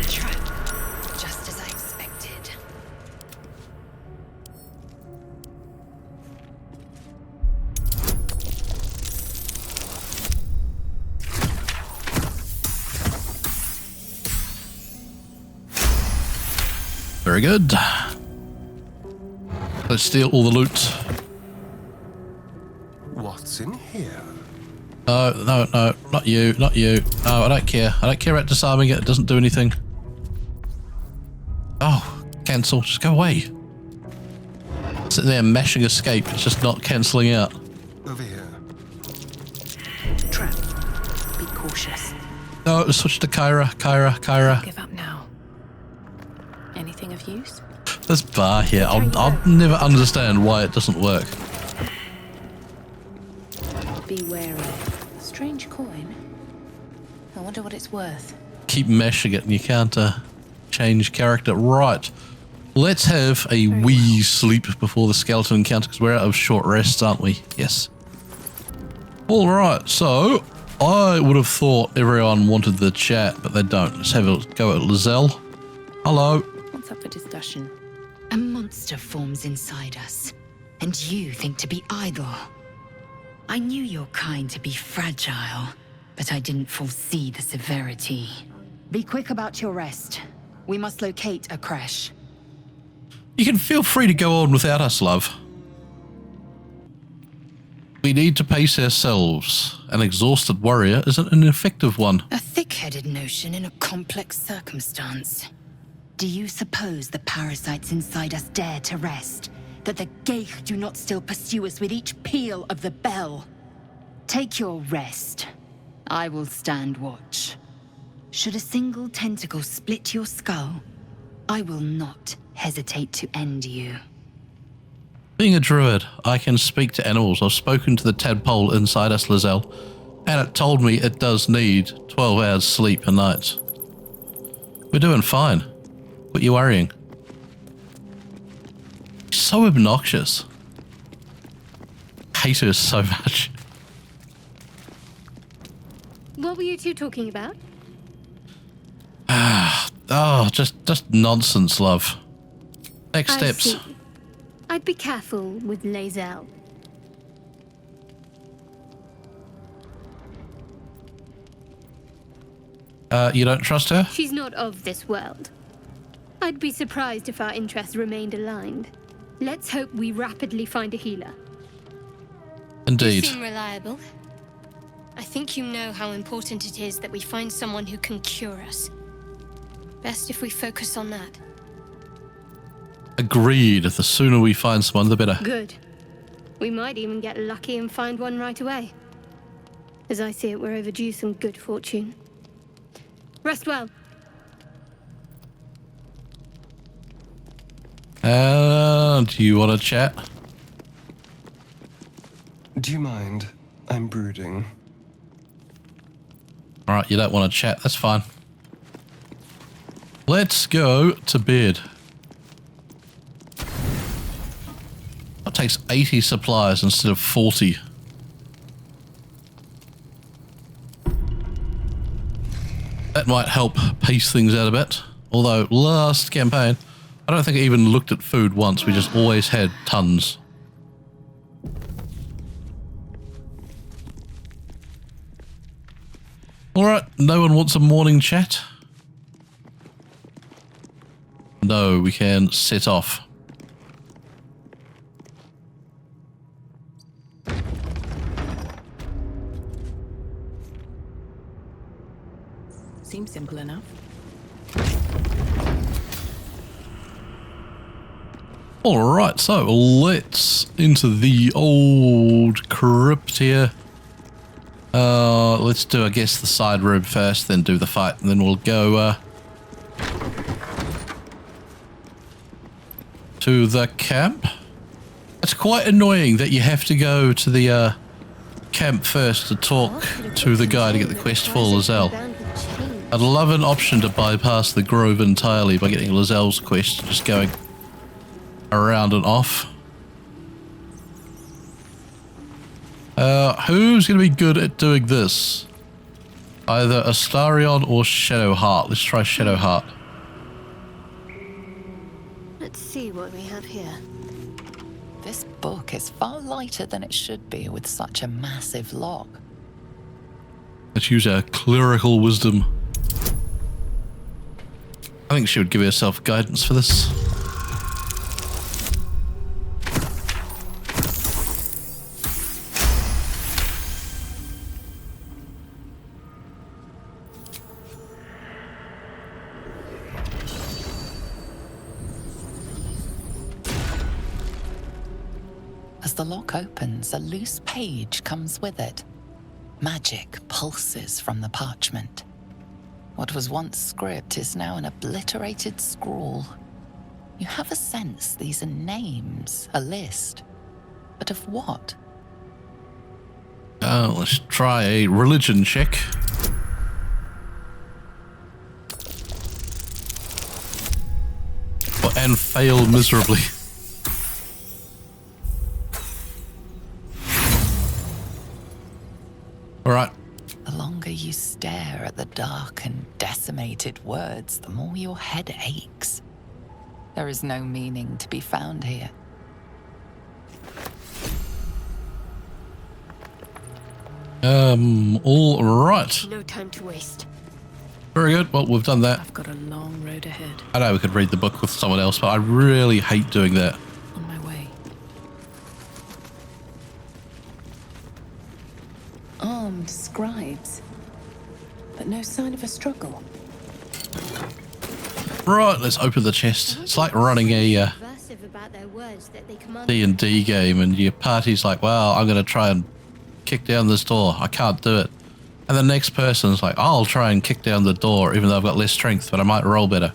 Just as I expected. Very good. Let's steal all the loot. What's in here? No, not you, not you. No, I don't care. I don't care about disarming it. It doesn't do anything. Oh, cancel. Just go away. Sitting there mashing escape. It's just not cancelling out. Over here. Trap. Be cautious. No, let's switch to Kyra. Give up now. of use? This bar here, I'll never understand why it doesn't work. Be wary. Strange coin. I wonder what it's worth. Keep mashing it and you can't change character. Right. Let's have a wee sleep before the skeleton encounter because we're out of short rests, aren't we? Yes. All right. So I would have thought everyone wanted the chat, but they don't. Let's have a go at Lizelle. Hello. What's up for discussion? A monster forms inside us, and you think to be idle. I knew your kind to be fragile, but I didn't foresee the severity. Be quick about your rest. We must locate a crash. You can feel free to go on without us, love. We need to pace ourselves. An exhausted warrior isn't an effective one. A thick-headed notion in a complex circumstance. Do you suppose the parasites inside us dare to rest? That the Geich do not still pursue us with each peal of the bell? Take your rest. I will stand watch. Should a single tentacle split your skull, I will not hesitate to end you. Being a druid, I can speak to animals. I've spoken to the tadpole inside us, Lizelle, and it told me it does need 12 hours sleep a night. We're doing fine. What are you worrying? So obnoxious. Hate her so much. What were you two talking about? Oh, just nonsense, love. Next I steps. see. I'd be careful with Lizelle. You don't trust her? She's not of this world. I'd be surprised if our interests remained aligned. Let's hope we rapidly find a healer. Indeed. You seem reliable. I think you know how important it is that we find someone who can cure us. Best if we focus on that. Agreed. The sooner we find someone, the better. Good. We might even get lucky and find one right away. As I see it, we're overdue some good fortune. Rest well. Do you want to chat? Do you mind? I'm brooding. Alright, you don't want to chat. That's fine. Let's go to bed. That takes 80 supplies instead of 40. That might help pace things out a bit. Although, last campaign, I don't think I even looked at food once. We just always had tons. Alright, no one wants a morning chat? No, we can set off. Seems simple enough. Alright, so let's into the old crypt here. Let's do, I guess, the side room first, then do the fight, and then we'll go to the camp. It's quite annoying that you have to go to the camp first to talk to the guy to get the quest for Lizelle. I'd love an option to bypass the grove entirely by getting Lizelle's quest, just going around and off. Who's going to be good at doing this? Either Astarion or Shadowheart. Let's try Shadowheart. Let's see what we have here. This book is far lighter than it should be with such a massive log. Let's use our clerical wisdom. I think she would give herself guidance for this. As the lock opens, a loose page comes with it. Magic pulses from the parchment. What was once script is now an obliterated scrawl. You have a sense these are names, a list. But of what? Let's try a religion check. And fail miserably. All right. The longer you stare at the dark and decimated words, the more your head aches. There is no meaning to be found here. All right. No time to waste. Very good. Well, we've done that. I've got a long road ahead. I know we could read the book with someone else, but I really hate doing that. On my way. Armed scribes. But no sign of a struggle. Right, let's open the chest. It's like running a Aversive about their words that they command. D&D game, and your party's like, well, I'm going to try and kick down this door. I can't do it. And the next person's like, I'll try and kick down the door, even though I've got less strength, but I might roll better.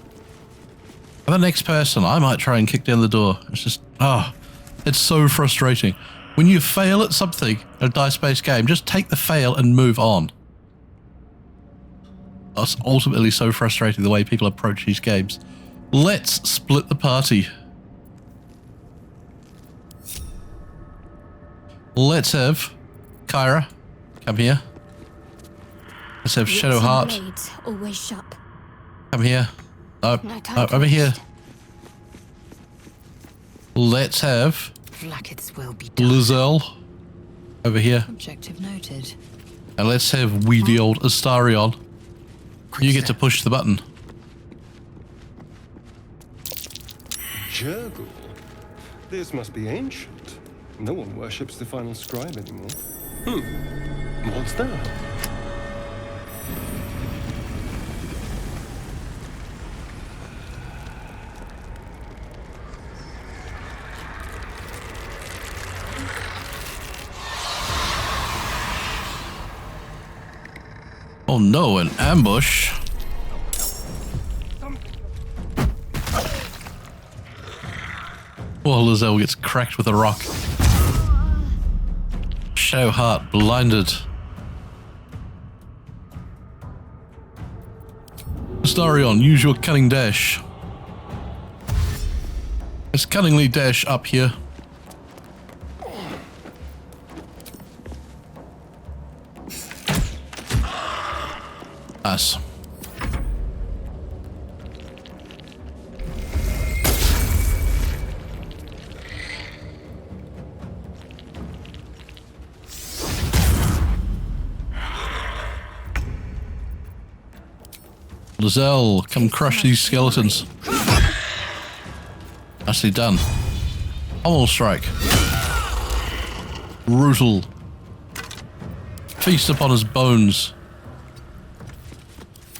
And the next person, I might try and kick down the door. It's just, it's so frustrating. When you fail at something, a dice-based game, just take the fail and move on. It's ultimately so frustrating the way people approach these games. Let's split the party. Let's have Kyra, come here. Let's have Shadowheart. Always sharp. Come here. No, over here. Let's have Blackets will be done. Lizelle over here. Objective noted. And let's have weedy old Astarion. You get to push the button. Jurgle? This must be ancient. No one worships the final scribe anymore. What's that? Oh no, an ambush. Oh, Lizelle gets cracked with a rock. Shadowheart blinded. Astarion, use your cunning dash. Let's cunningly dash up here. Nice. Lizelle, come crush these skeletons. Nicely done. Pommel strike. Brutal. Feast upon his bones.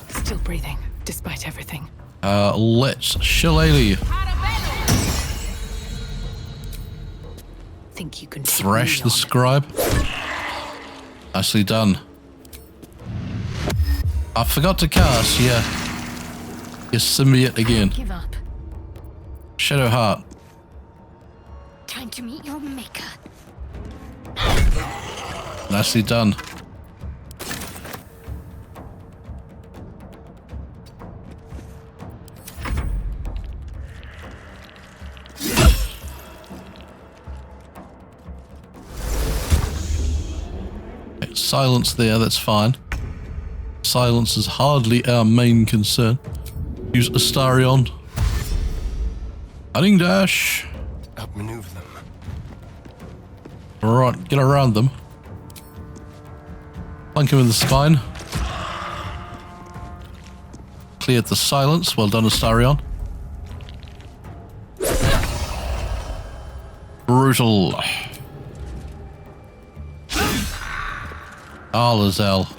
Still breathing, despite everything. Let's shillelagh. Think you can Thrash the scribe. Nicely done. I forgot to cast, yeah. Your symbiote again. Give up. Shadowheart. Time to meet your maker. Nicely done. Silence there, that's fine. Silence is hardly our main concern. Use Astarion. Cunning dash. Outmaneuver them. Alright, get around them. Plunk him in the spine. Cleared the silence. Well done, Astarion. Brutal. Lizelle.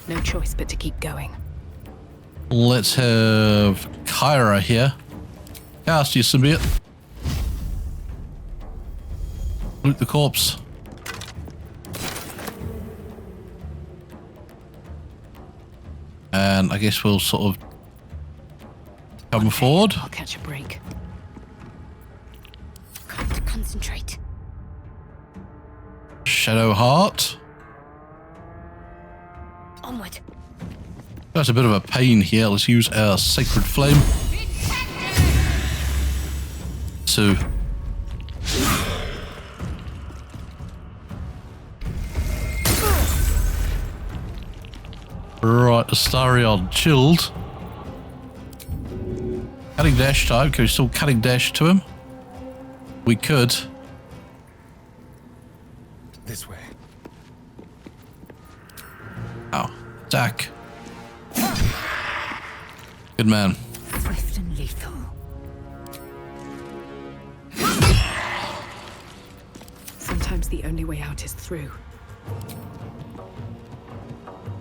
No choice but to keep going. Let's have Kyra here. Cast your symbiote. Loot the corpse. And I guess we'll sort of Come forward. I'll catch a break. Got to concentrate. Shadow Heart. Onward. That's a bit of a pain here. Let's use our Sacred Flame. So. Right, Astarion chilled. Cutting dash time. Can we still cutting dash to him? We could. This way. Oh, attack. Good man. Swift and lethal. Sometimes the only way out is through.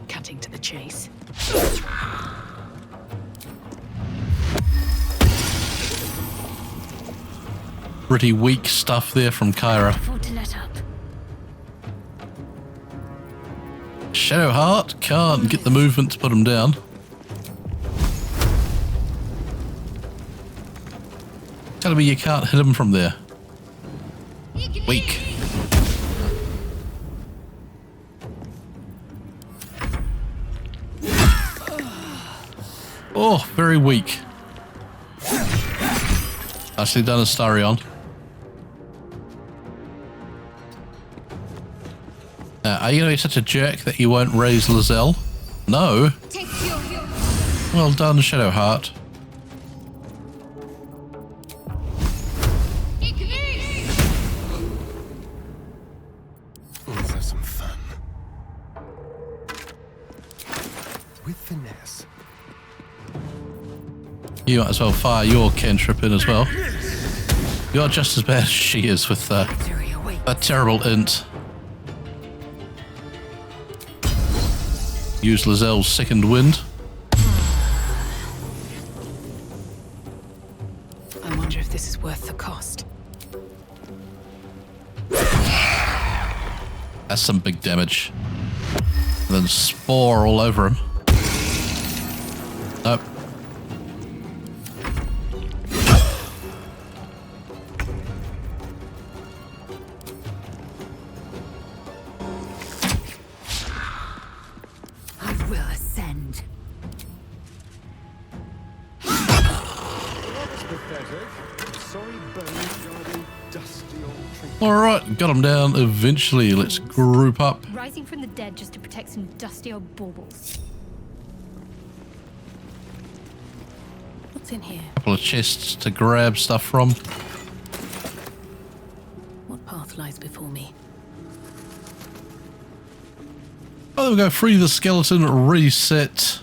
Cutting to the chase. Pretty weak stuff there from Kyra. Afford to let up. Shadow Heart can't get the movement to put him down. Telling me you can't hit him from there. Weak. Oh, very weak. Nicely done, Astarion. Are you going to be such a jerk that you won't raise Lizelle? No. Well done, Shadow Heart. Let's have some fun. With finesse. You might as well fire your cantrip in as well. You're just as bad as she is with that terrible int. Use Lizelle's second wind. I wonder if this is worth the cost. That's some big damage. And then spore all over him. Nope. I will ascend. Alright, got him down eventually. Let's group up. Rising from the dead just to protect some dusty old baubles. What's in here? Couple of chests to grab stuff from. What path lies before me? Oh, there we go. Free the skeleton, reset.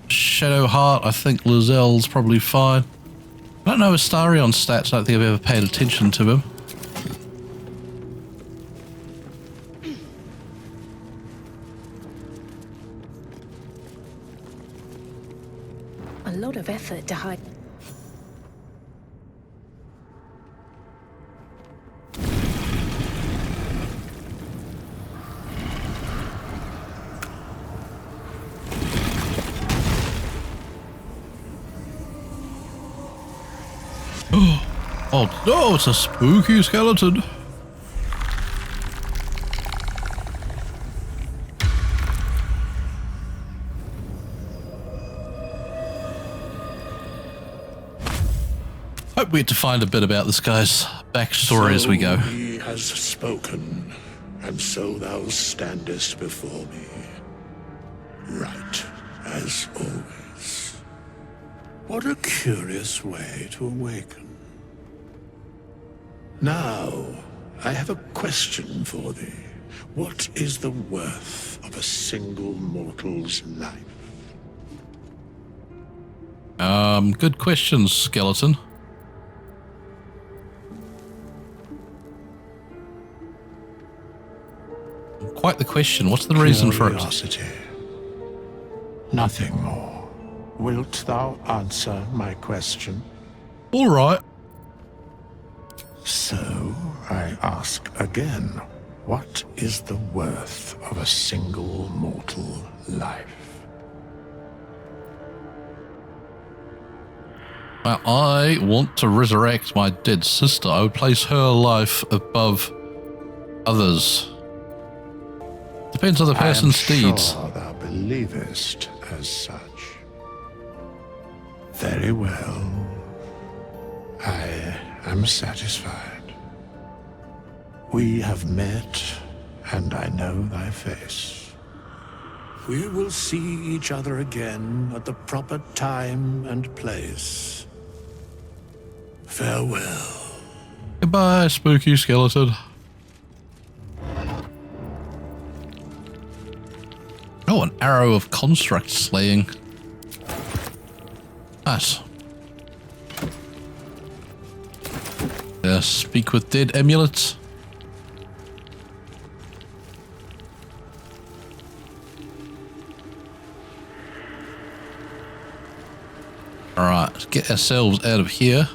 Shadow Heart, I think Lizelle's probably fine. I don't know Astarion's stats. I don't think I've ever paid attention to him. A lot of effort to hide. Oh no, it's a spooky skeleton. Hope we get to find a bit about this guy's backstory as we go. He has spoken, and so thou standest before me. Right, as always. What a curious way to awaken. Now, I have a question for thee. What is the worth of a single mortal's life? Good question, skeleton. Quite the question. What's the reason for it? Curiosity. Nothing more. Wilt thou answer my question? All right. So, I ask again, what is the worth of a single mortal life? Well, I want to resurrect my dead sister. I would place her life above others. Depends on the person's deeds. Sure thou believest as such. Very well. I am satisfied. We have met, and I know thy face. We will see each other again at the proper time and place. Farewell. Goodbye, spooky skeleton. Oh, an arrow of construct slaying. Nice. Speak with dead amulets. Alright, let's get ourselves out of here.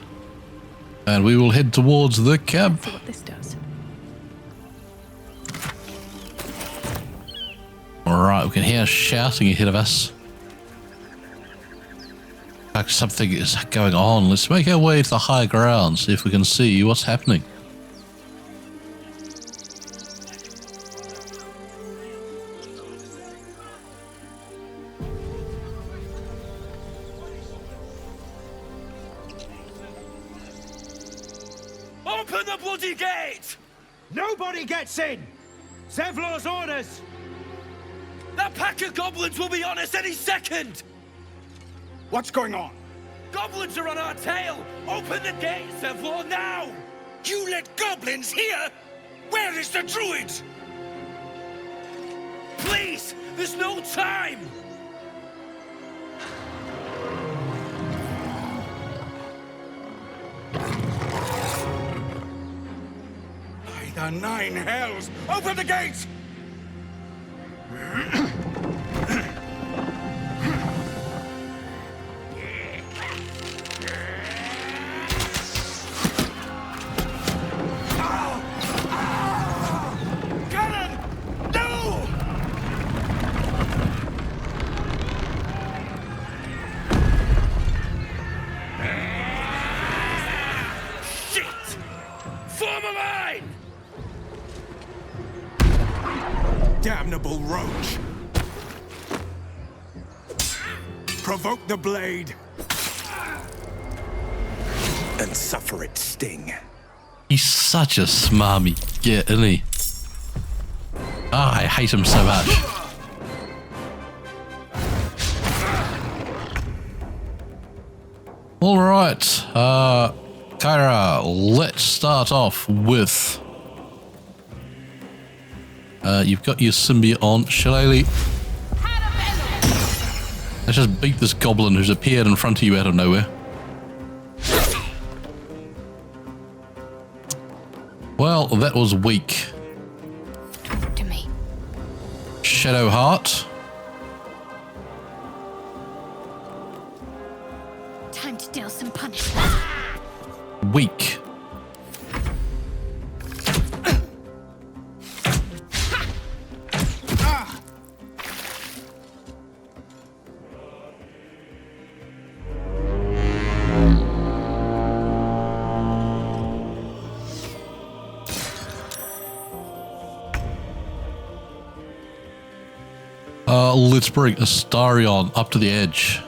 And we will head towards the camp. See what this does. Alright, we can hear shouting ahead of us. Like something is going on. Let's make our way to the high ground, see if we can see what's happening. Open the bloody gate! Nobody gets in! Zevlor's orders! That pack of goblins will be on us any second! What's going on? Goblins are on our tail! Open the gate, Zevlor, now! You let goblins here? Where is the Druid? Please! There's no time! By the nine hells! Open the gate! Damnable roach! Provoke the blade! And suffer its sting. He's such a smarmy git, isn't he? Ah, I hate him so much. Alright, Kyra, let's start off with... you've got your symbiote on, Shillelagh. Let's just beat this goblin who's appeared in front of you out of nowhere. Well, that was weak. Talk to me. Shadow Heart. Time to deal some punishment. Weak. Let's bring Astarion up to the edge.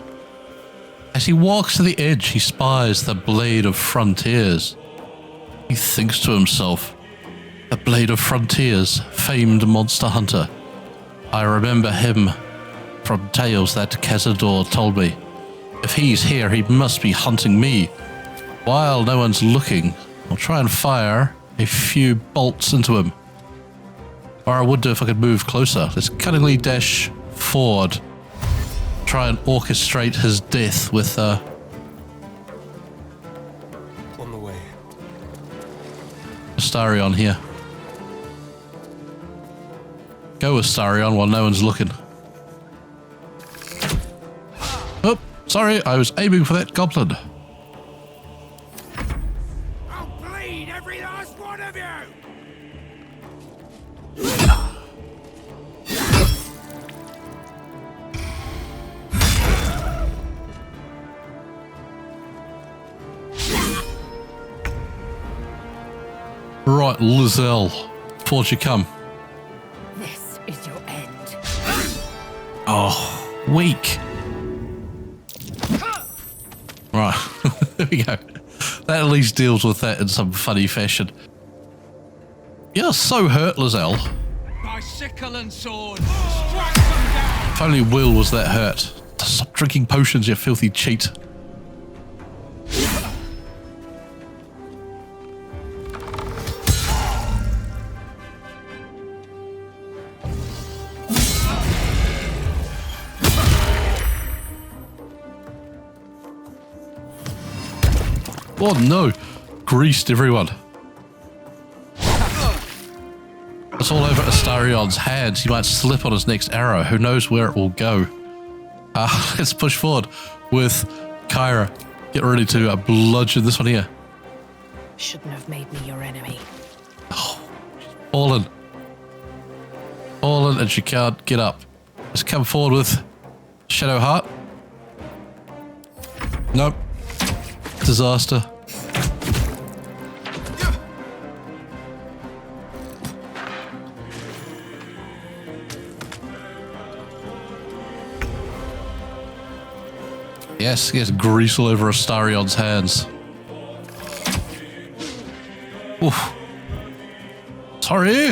As he walks to the edge, he spies the Blade of Frontiers. He thinks to himself, the Blade of Frontiers, famed monster hunter. I remember him from tales that Cazador told me. If he's here, he must be hunting me. While no one's looking, I'll try and fire a few bolts into him. Or I would do if I could move closer. Let's cunningly dash forward. Try and orchestrate his death with On the way. Astarion here. Go Astarion while no one's looking. Oh, sorry, I was aiming for that goblin. I'll bleed every last one of you! Right, Lizelle, forward you come. This is your end. Oh, weak. Right, there we go. That at least deals with that in some funny fashion. You're so hurt, Lizelle. My sickle and sword, strike them down! If only Will was that hurt. Stop drinking potions, you filthy cheat. Oh no! Greased everyone. It's all over Astarion's hands. He might slip on his next arrow. Who knows where it will go? Let's push forward with Kyra. Get ready to bludgeon this one here. Shouldn't have made me your enemy. Oh, fallen. Fallen and she can't get up. Let's come forward with Shadow Heart. Nope. Disaster. Yes, yes, grease all over Astarion's hands. Oof. Sorry.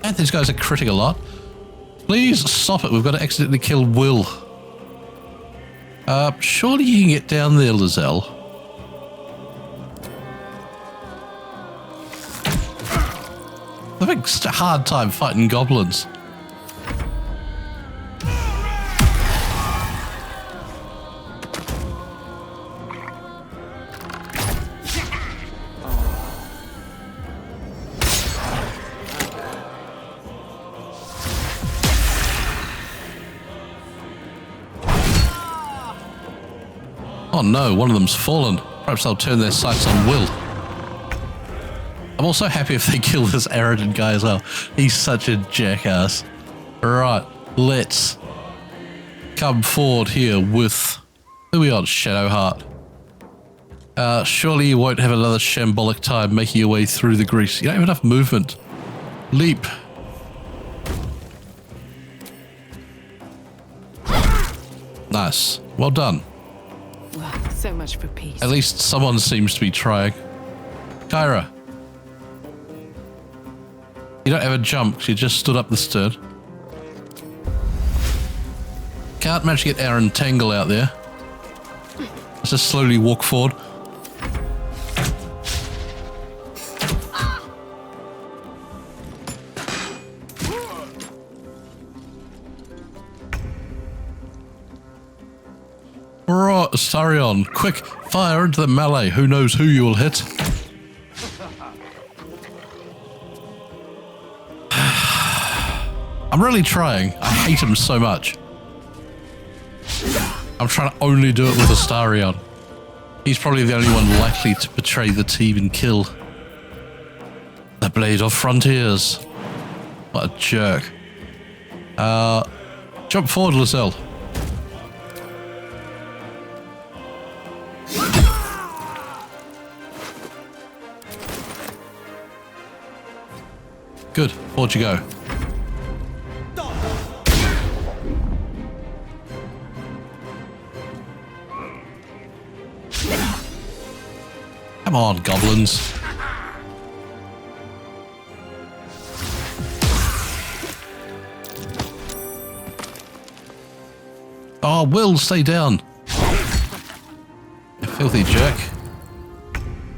And these guys are critting a lot. Please stop it. We've got to accidentally kill Will. Surely you can get down there, Lizelle. I'm having such a hard time fighting goblins. Oh no, one of them's fallen. Perhaps they'll turn their sights on Will. I'm also happy if they kill this Aridin guy as well. He's such a jackass. Right, let's come forward here with... Who are we on? Shadowheart. Surely you won't have another shambolic time making your way through the grease. You don't have enough movement. Leap. Nice. Well done. So much for peace. At least someone seems to be trying. Kyra. You don't have a jump, she just stood up this turn. Can't manage to get Aaron Tangle out there. Let's just slowly walk forward. Right, Astarion, quick, fire into the melee. Who knows who you will hit? I'm really trying. I hate him so much. I'm trying to only do it with Astarion. He's probably the only one likely to betray the team and kill. The Blade of Frontiers. What a jerk. Jump forward, Lizelle. Good. Forward you go. Come on, goblins. Oh, Will, stay down. You filthy jerk.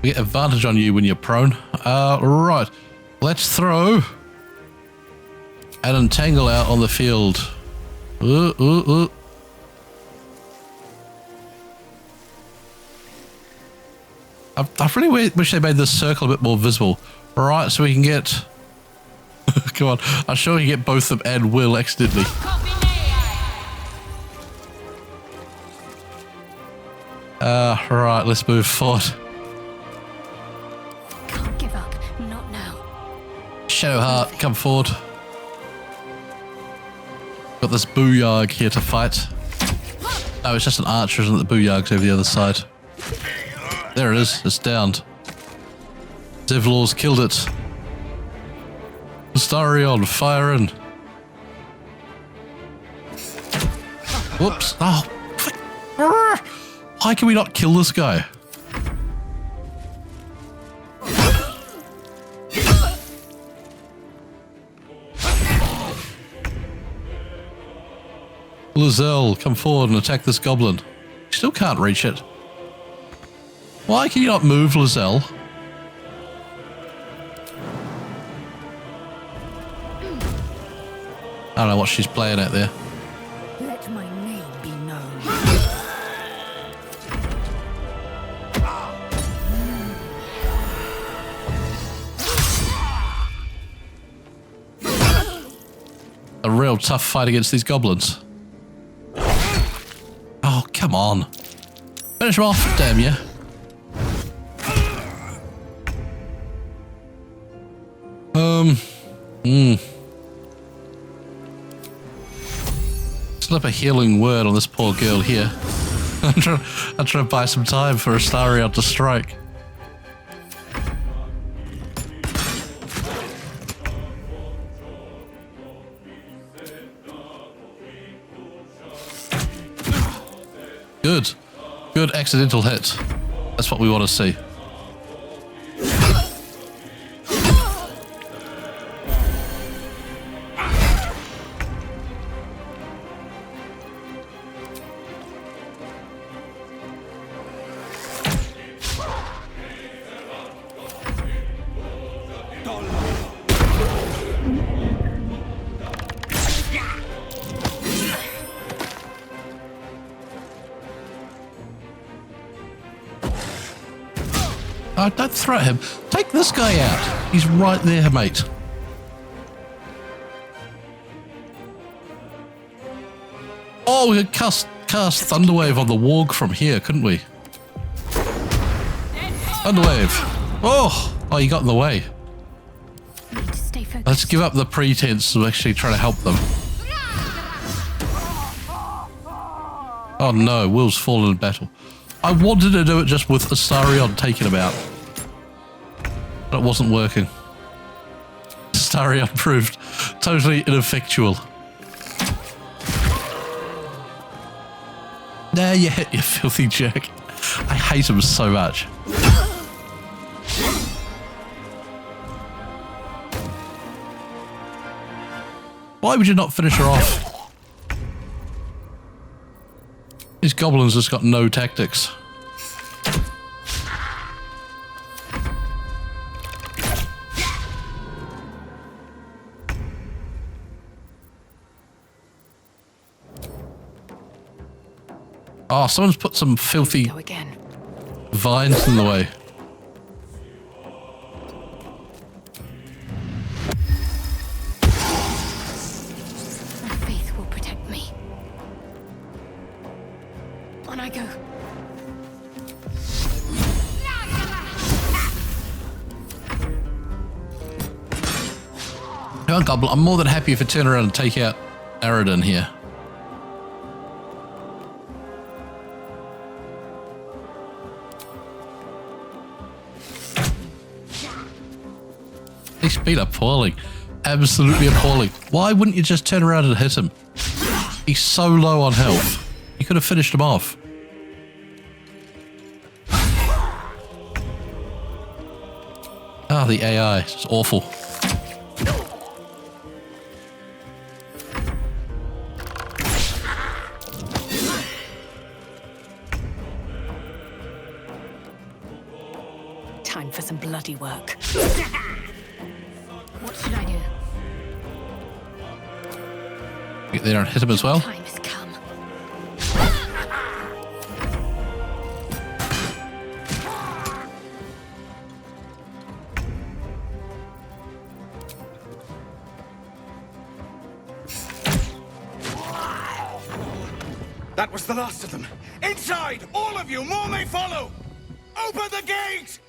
We get advantage on you when you're prone. Right. Let's throw and entangle out on the field. I really wish they made this circle a bit more visible. Right, so we can get... Come on, I'm sure we can get both of them and Will accidentally. Right, let's move forward. Can't give up. Shadowheart, come forward. Got this Booyarg here to fight. Oh, it's just an archer, isn't it? The Booyarg's over the other side. There it is. It's downed. Zevlor's killed it. Astarion, fire in. Whoops. Oh. Why can we not kill this guy? Lizelle, come forward and attack this goblin. Still can't reach it. Why can you not move, Lizelle? I don't know what she's playing at there. Let my name be known. A real tough fight against these goblins. Oh, come on. Finish him off, damn you. Slip a healing word on this poor girl here. I'm trying to buy some time for Astarion to strike. Good. Good accidental hit. That's what we want to see. Oh, don't threat him. Take this guy out. He's right there, mate. Oh, we could cast Thunderwave on the warg from here, couldn't we? Thunderwave. Oh, you got in the way. Let's give up the pretense of actually trying to help them. Oh no, Will's fallen in battle. I wanted to do it just with Astarion taking him out. But it wasn't working. Astarion proved totally ineffectual. There you hit, you filthy jerk. I hate him so much. Why would you not finish her off? These goblins just got no tactics. Oh, someone's put some filthy vines in the way. My faith will protect me. On I go. Come on, Goblin. I'm more than happy if you turn around and take out Aradin here. He's been appalling. Absolutely appalling. Why wouldn't you just turn around and hit him? He's so low on health. You could have finished him off. Ah, the AI. It's awful. Time for some bloody work. What should I do? Get there and hit him as well. Time has come. That was the last of them. Inside! All of you! More may follow! Open the gate!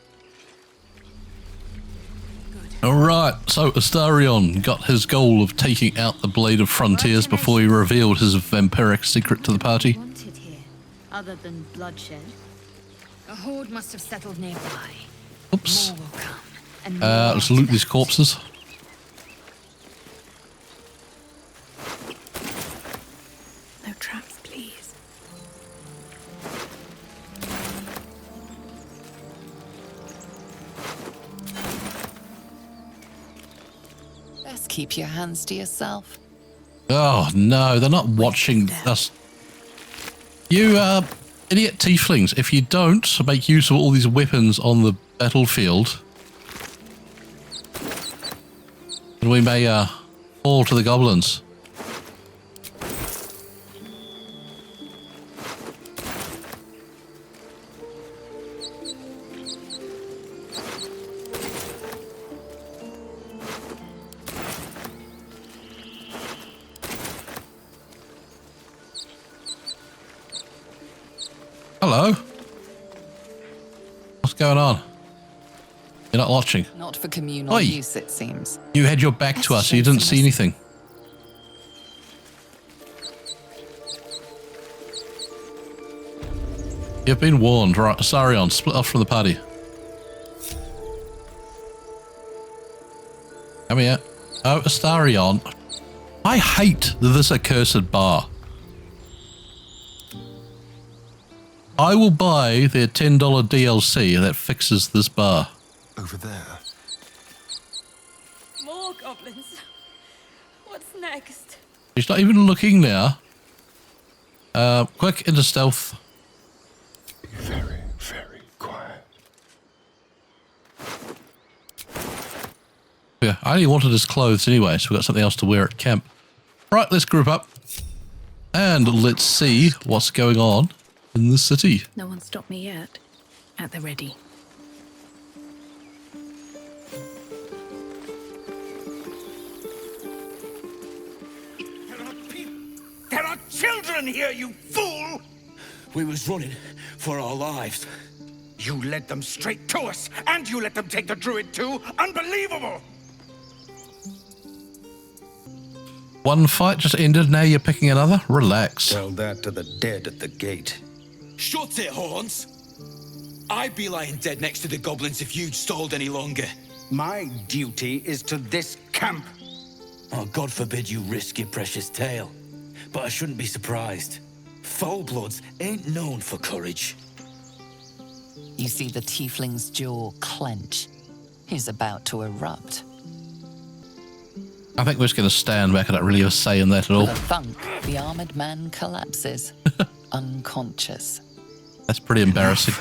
Good. Alright, so Astarion got his goal of taking out the Blade of Frontiers before he revealed his vampiric secret to the party. Wanted here, other than bloodshed. A horde must have settled nearby. Oops. More will come. And more Let's loot these corpses. No traps, please. Best keep your hands to yourself. Oh no, they're not watching us. You idiot tieflings, if you don't make use of all these weapons on the battlefield, then we may fall to the goblins. Hello? What's going on? You're not watching. Not for communal Oi. use, it seems. You had your back to us, so you didn't see anything. You've been warned. Right, Astarion, split off from the party. Come here. Oh, Astarion. I hate this accursed bar. I will buy their $10 DLC that fixes this bar. Over there. More goblins. What's next? She's not even looking now. Quick, into stealth. Be very, very quiet. Yeah, I only wanted his clothes anyway, so we've got something else to wear at camp. Right, let's group up. And let's see what's going on in the city. No one stopped me yet. At the ready. There are children here, you fool! We was running for our lives. You led them straight to us, and you let them take the Druid too? Unbelievable! One fight just ended, now you're picking another? Relax. Tell that to the dead at the gate. Shut it, Horns! I'd be lying dead next to the goblins if you'd stalled any longer. My duty is to this camp. Oh, God forbid you risk your precious tail. But I shouldn't be surprised. Foulbloods ain't known for courage. You see the tiefling's jaw clench. He's about to erupt. I think we're just going to stand back. I don't really have a say in that at all. With a thunk, the armored man collapses, unconscious. That's pretty embarrassing.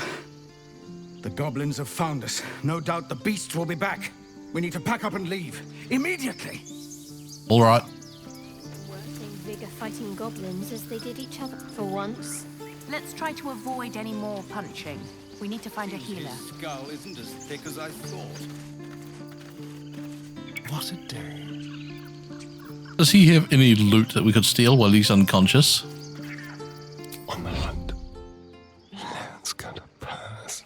The goblins have found us. No doubt the beasts will be back. We need to pack up and leave. Immediately! All right. Vigor fighting goblins as they did each other for once. Let's try to avoid any more punching. We need to find a healer. His skull isn't as thick as I thought. What a day. Does he have any loot that we could steal while he's unconscious? On the hunt. That's gonna pass.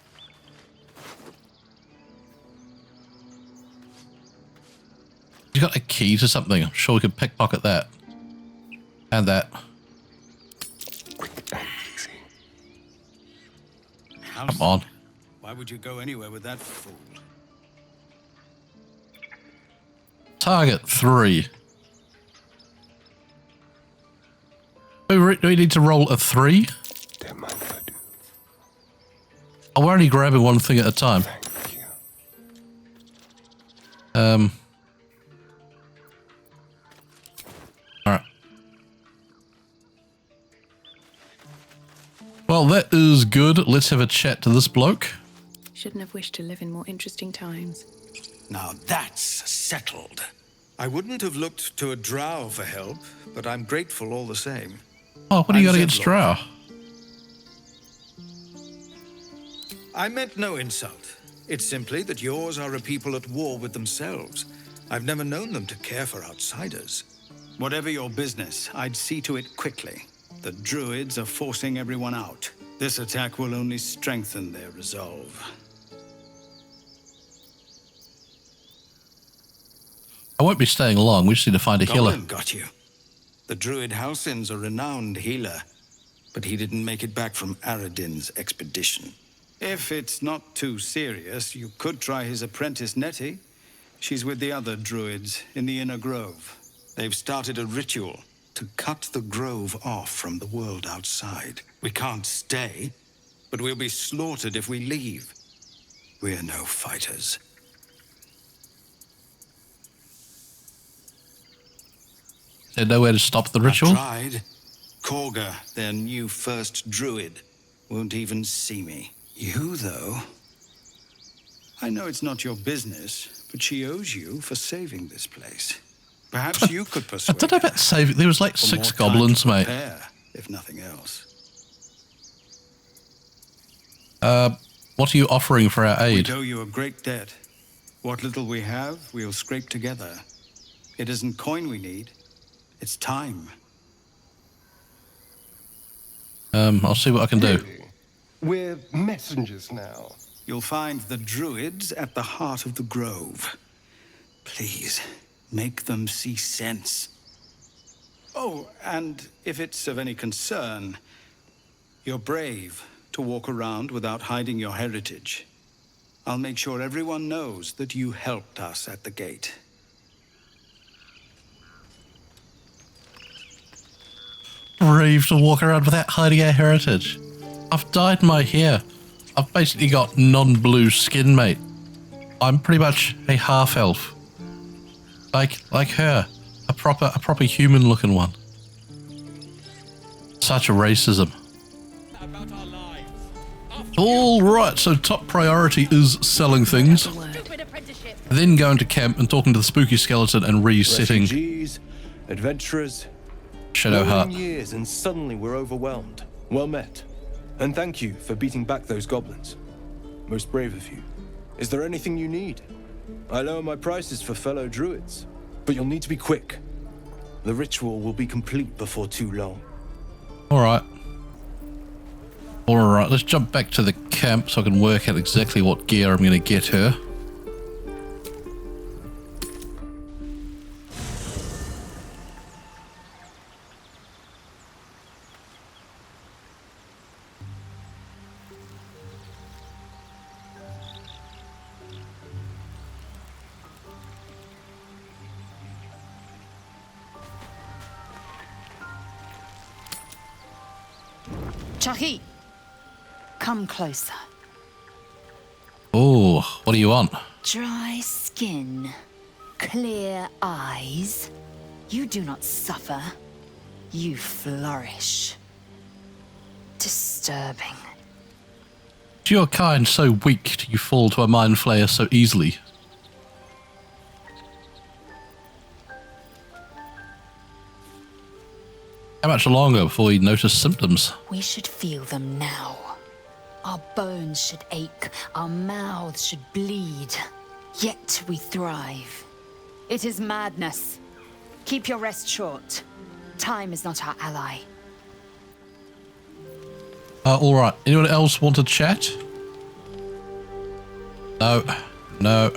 You got a key to something. I'm sure we could pickpocket that. And that. Quick and easy. Come on. Why would you go anywhere with that fool? Target 3. Do we need to roll a 3? Oh, we're only grabbing one thing at a time. Alright. Well, that is good. Let's have a chat to this bloke. Shouldn't have wished to live in more interesting times. Now that's settled. I wouldn't have looked to a drow for help, but I'm grateful all the same. Oh, what do you got against drow? I meant no insult. It's simply that yours are a people at war with themselves. I've never known them to care for outsiders. Whatever your business, I'd see to it quickly. The Druids are forcing everyone out. This attack will only strengthen their resolve. I won't be staying long. We just need to find a healer. Goblin got you. The Druid Halsin's a renowned healer, but he didn't make it back from Aradin's expedition. If it's not too serious, you could try his apprentice Nettie. She's with the other Druids in the Inner Grove. They've started a ritual to cut the grove off from the world outside. We can't stay, but we'll be slaughtered if we leave. We're no fighters. Is there nowhere to stop the ritual? I tried. Korga, their new first Druid, won't even see me. You, though... I know it's not your business, but she owes you for saving this place. Perhaps you could persuade I don't know about saving. There was like 6 goblins, mate. If nothing else. What are you offering for our aid? We owe you a great debt. What little we have, we'll scrape together. It isn't coin we need. It's time. I'll see what I can do. Really? We're messengers now. You'll find the Druids at the heart of the grove. Please, make them see sense. Oh, and if it's of any concern, you're brave to walk around without hiding your heritage. I'll make sure everyone knows that you helped us at the gate. Brave to walk around without hiding our heritage. I've dyed my hair. I've basically got non-blue skin, mate. I'm pretty much a half-elf. Like her. A proper human-looking one. Such a racism. Alright, so top priority is selling things. Then going to camp and talking to the spooky skeleton and resetting Refugees, adventurers, Shadowheart. years and suddenly we're overwhelmed. Well met. And thank you for beating back those goblins. Most brave of you. Is there anything you need? I lower my prices for fellow druids, but you'll need to be quick. The ritual will be complete before too long. Alright. Alright, let's jump back to the camp so I can work out exactly what gear I'm going to get her. Chucky, come closer. Oh, what do you want? Dry skin, clear eyes. You do not suffer. You flourish. Disturbing. Is your kind so weak do you fall to a mind flayer so easily? How much longer before we notice symptoms? We should feel them now. Our bones should ache, our mouths should bleed. Yet we thrive. It is madness. Keep your rest short. Time is not our ally. Alright, anyone else want to chat? No. No.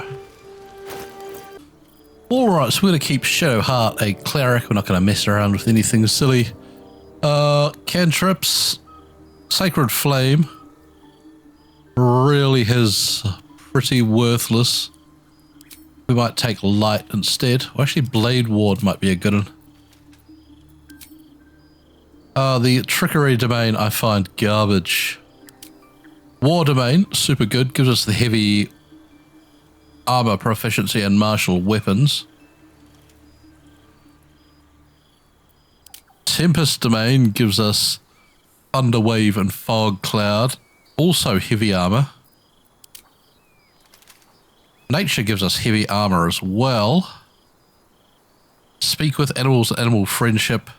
Alright, so we're going to keep Shadowheart a cleric. We're not going to mess around with anything silly. Cantrips. Sacred Flame. Really is pretty worthless. We might take Light instead. Or actually, Blade Ward might be a good one. The Trickery Domain I find garbage. War Domain, super good. Gives us the heavy armor proficiency and martial weapons. Tempest Domain gives us Thunderwave and Fog Cloud, also heavy armor. Nature gives us heavy armor as well. Speak with Animals, Animal Friendship,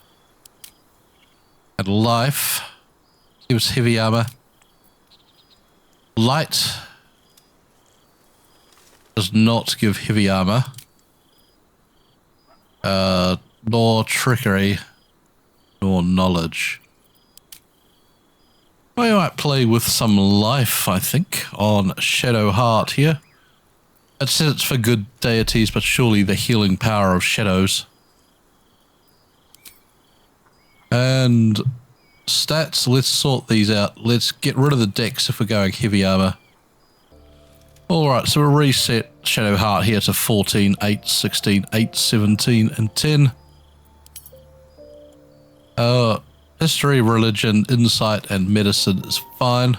and Life gives heavy armor. Light does not give heavy armor, nor trickery, nor knowledge. We might play with some life, I think, on Shadowheart here. It says it's for good deities, but surely the healing power of shadows. And stats, let's sort these out. Let's get rid of the dex if we're going heavy armor. Alright, so we'll reset Shadow Heart here to 14, 8, 16, 8, 17, and 10. History, religion, insight, and medicine is fine.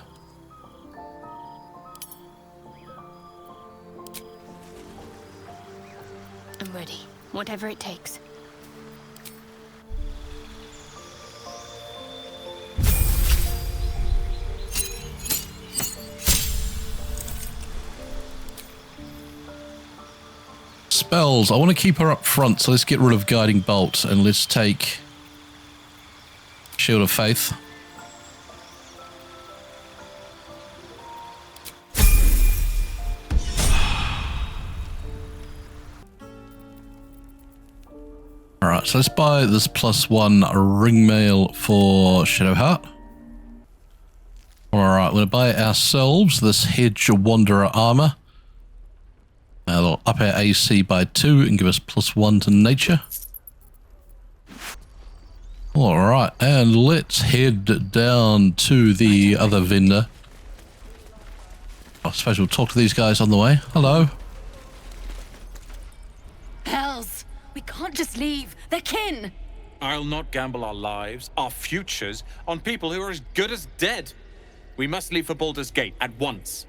I'm ready. Whatever it takes. Spells. I want to keep her up front, so let's get rid of Guiding Bolt and let's take Shield of Faith. Alright, so let's buy this +1 ringmail for Shadowheart. Alright, we're going to buy ourselves this Hedge Wanderer armor. That'll up our AC by 2 and give us +1 to nature. Alright, and let's head down to the other vendor. I suppose we'll talk to these guys on the way. Hello. Hells! We can't just leave. They're kin! I'll not gamble our lives, our futures, on people who are as good as dead. We must leave for Baldur's Gate at once.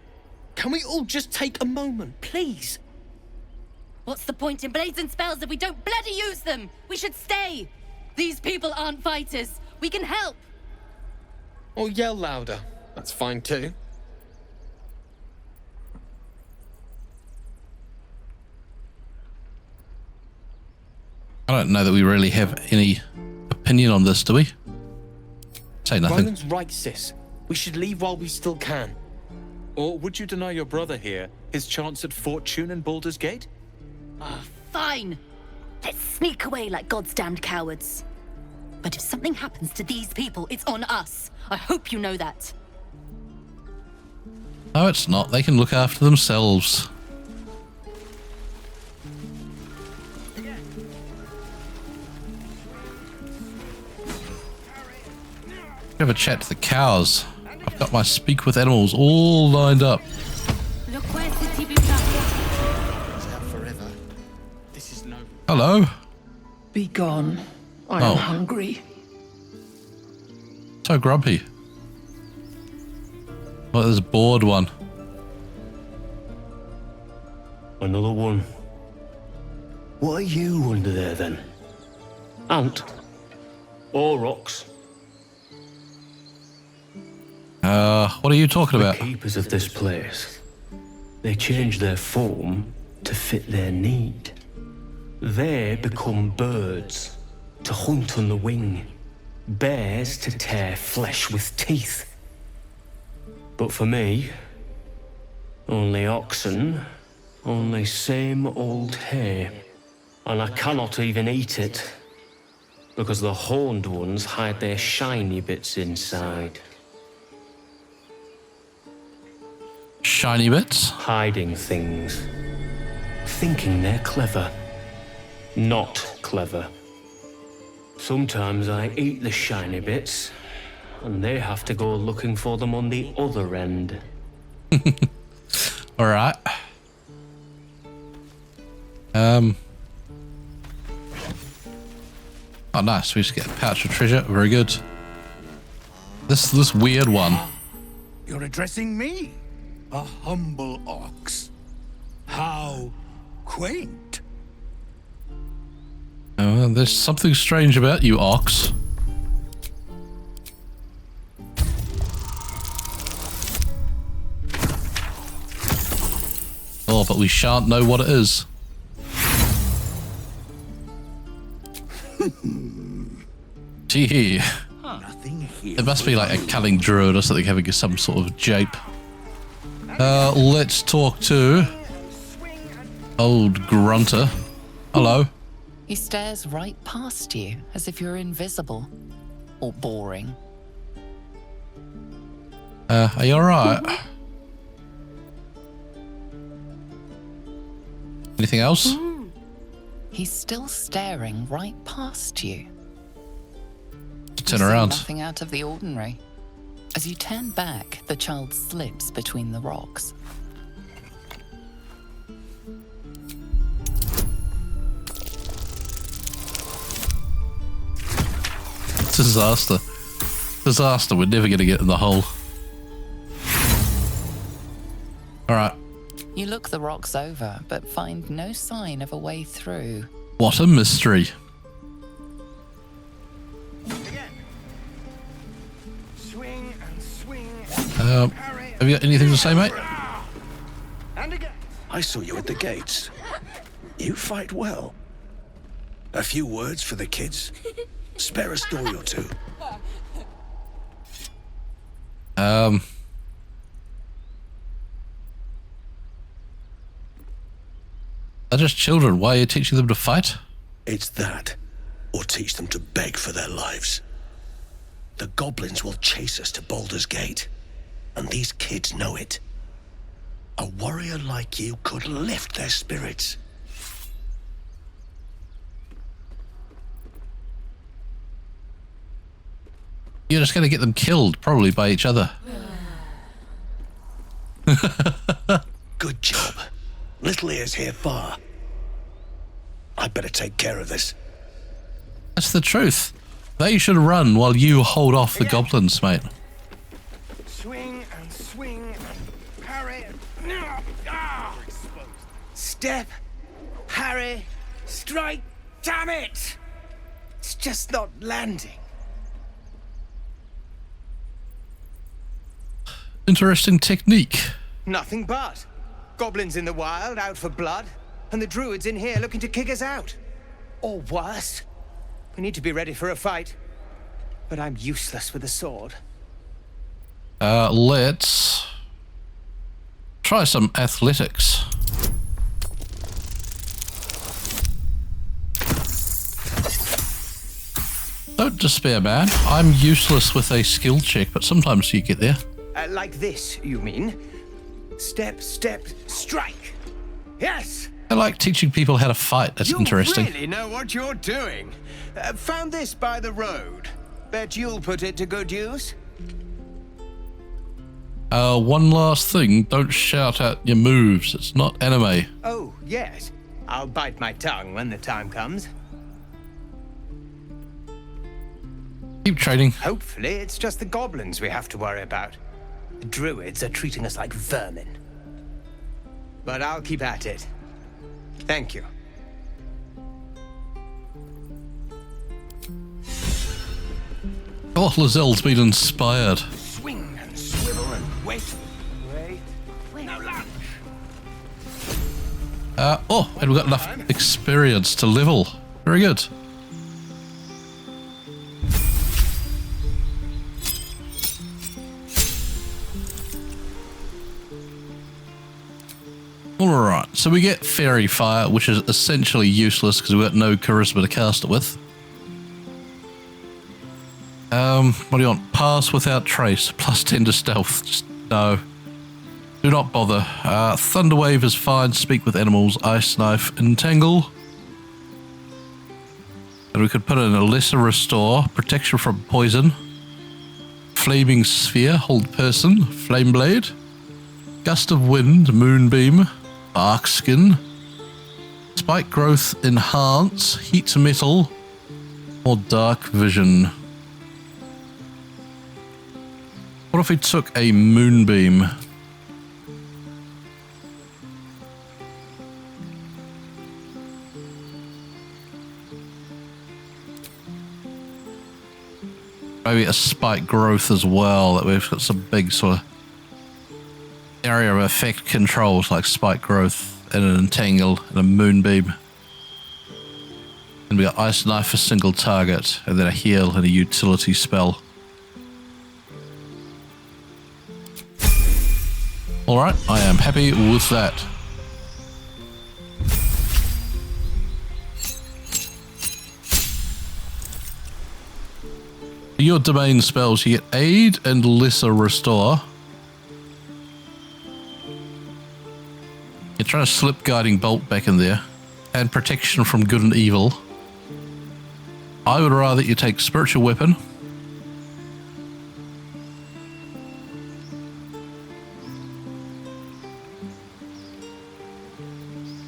Can we all just take a moment, please? What's the point in blades and spells if we don't bloody use them? We should stay! These people aren't fighters. We can help! Or yell louder. That's fine too. I don't know that we really have any opinion on this, do we? Say nothing. Roland's right, sis. We should leave while we still can. Or would you deny your brother here his chance at fortune in Baldur's Gate? Fine! Let's sneak away like God's damned cowards. But if something happens to these people, it's on us. I hope you know that. No, it's not. They can look after themselves. Have a chat to the cows. I've got my speak with animals all lined up. Forever. This is no. Hello. Be gone. I am hungry. So grumpy. Well, there's a bored one. Another one. What are you under there then? Ant? Or rocks? What are you talking about? The keepers of this place. They change their form to fit their need. They become birds to hunt on the wing, bears to tear flesh with teeth. But for me, only oxen, only same old hay, and I cannot even eat it, because the horned ones hide their shiny bits inside. Shiny bits? Hiding things. Thinking they're clever. Not clever. Sometimes I eat the shiny bits, and they have to go looking for them on the other end. Alright. Oh, nice. We just get a pouch of treasure. Very good. This weird one. You're addressing me, a humble ox. How quaint. Oh, there's something strange about you, ox. Oh, but we shan't know what it is. Gee. Nothing here. It must be like a cunning druid or something having some sort of jape. Let's talk to old grunter. Hello. He stares right past you as if you're invisible or boring. Are you alright? Anything else? He's still staring right past you. Turn You see around. nothing out of the ordinary. As you turn back, the child slips between the rocks. Disaster. Disaster. We're never going to get in the hole. All right. You look the rocks over, but find no sign of a way through. What a mystery. Swing and swing. Have you got anything to say, mate? And again. I saw you at the gates. You fight well. A few words for the kids. Spare a story or two. They're just children. Why are you teaching them to fight? It's that, or teach them to beg for their lives. The goblins will chase us to Baldur's Gate, and these kids know it. A warrior like you could lift their spirits. You're just going to get them killed, probably by each other. Good job. Little ears hear far. I'd better take care of this. That's the truth. They should run while you hold off the goblins, mate. Swing and swing and parry. Step, parry, strike. Damn it! It's just not landing. Interesting technique. Nothing but. Goblins in the wild, out for blood, and the druids in here looking to kick us out. Or worse. We need to be ready for a fight. But I'm useless with a sword. Let's try some athletics. Don't despair, man. I'm useless with a skill check, but sometimes you get there. Like this, you mean? Step, step, strike. Yes! I like teaching people how to fight. That's interesting. You really know what you're doing. Found this by the road. Bet you'll put it to good use. One last thing. Don't shout out your moves. It's not anime. Oh, yes. I'll bite my tongue when the time comes. Keep training. Hopefully, it's just the goblins we have to worry about. The druids are treating us like vermin. But I'll keep at it. Thank you. Oh, Lazelle's been inspired. Swing and swivel and wait. Now lunge. Oh, and we've got enough experience to level. Very good. Alright, so we get Fairy Fire, which is essentially useless because we've got no charisma to cast it with. What do you want? Pass without trace, plus 10 to stealth. Just no. Do not bother. Thunderwave is fine, speak with animals, Ice Knife, Entangle. And we could put in a Lesser Restore, Protection from Poison, Flaming Sphere, Hold Person, Flame Blade, Gust of Wind, Moonbeam, Bark Skin, Spike Growth Enhance, Heat Metal, or Dark Vision. What if we took a Moonbeam? Maybe a Spike Growth as well, that we've got some big sort of area of effect controls like Spike Growth and an Entangle and a Moonbeam. And we got Ice Knife for single target, and then a heal and a utility spell. Alright, I am happy with that. Your domain spells, you get Aid and Lesser Restore. Get trying to slip guiding bolt back in there. And protection from good and evil. I would rather you take spiritual weapon.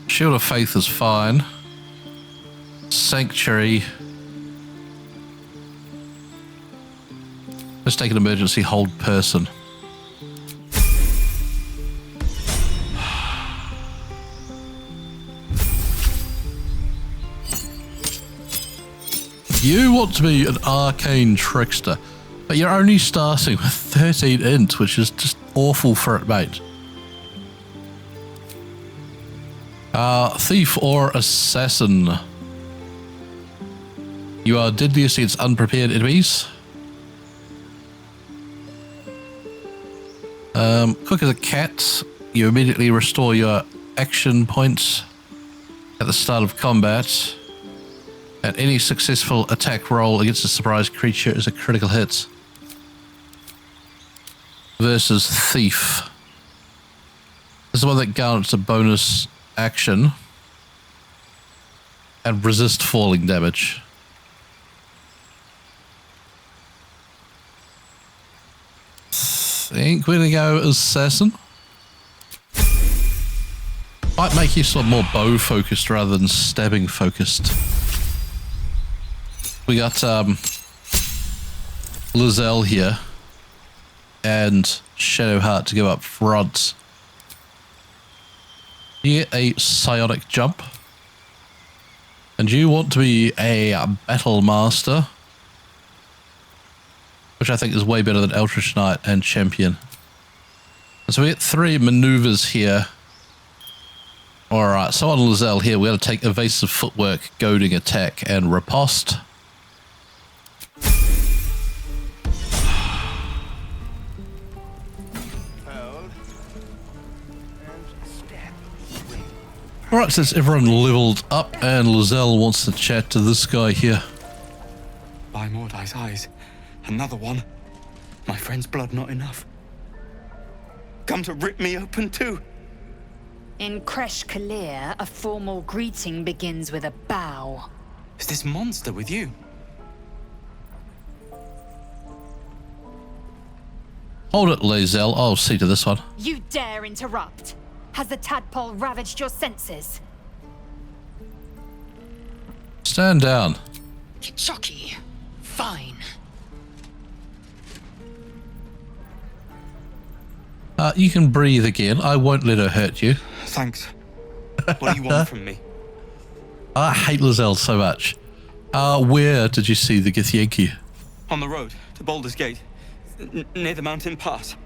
Shield of Faith is fine. Sanctuary. Let's take an emergency hold person. You want to be an arcane trickster, but you're only starting with 13 int, which is just awful for it, mate. Thief or assassin. You are deadliest against unprepared enemies. Quick as a cat, you immediately restore your action points at the start of combat. And any successful attack roll against a surprise creature is a critical hit. Versus Thief. This is the one that grants a bonus action. And resist falling damage. Think we're gonna go Assassin. Might make you sort of more bow focused rather than stabbing focused. We got Lizelle here and Shadowheart to go up front. You get a psionic jump. And you want to be a battle master, which I think is way better than Eldritch Knight and Champion. And so we get 3 maneuvers here. Alright, so on Lizelle here, we're going to take evasive footwork, goading attack, and riposte. Alright, since everyone leveled up and Lizelle wants to chat to this guy here. By Mordai's eyes, another one. My friend's blood not enough. Come to rip me open too. In Kresh Kalir, a formal greeting begins with a bow. Is this monster with you? Hold it, Lizelle. I'll see to this one. You dare interrupt? Has the tadpole ravaged your senses? Stand down. Kichoki. Fine. You can breathe again. I won't let her hurt you. Thanks. What do you want from me? I hate Lizelle so much. Where did you see the Githyanki? On the road to Baldur's Gate, near the mountain pass.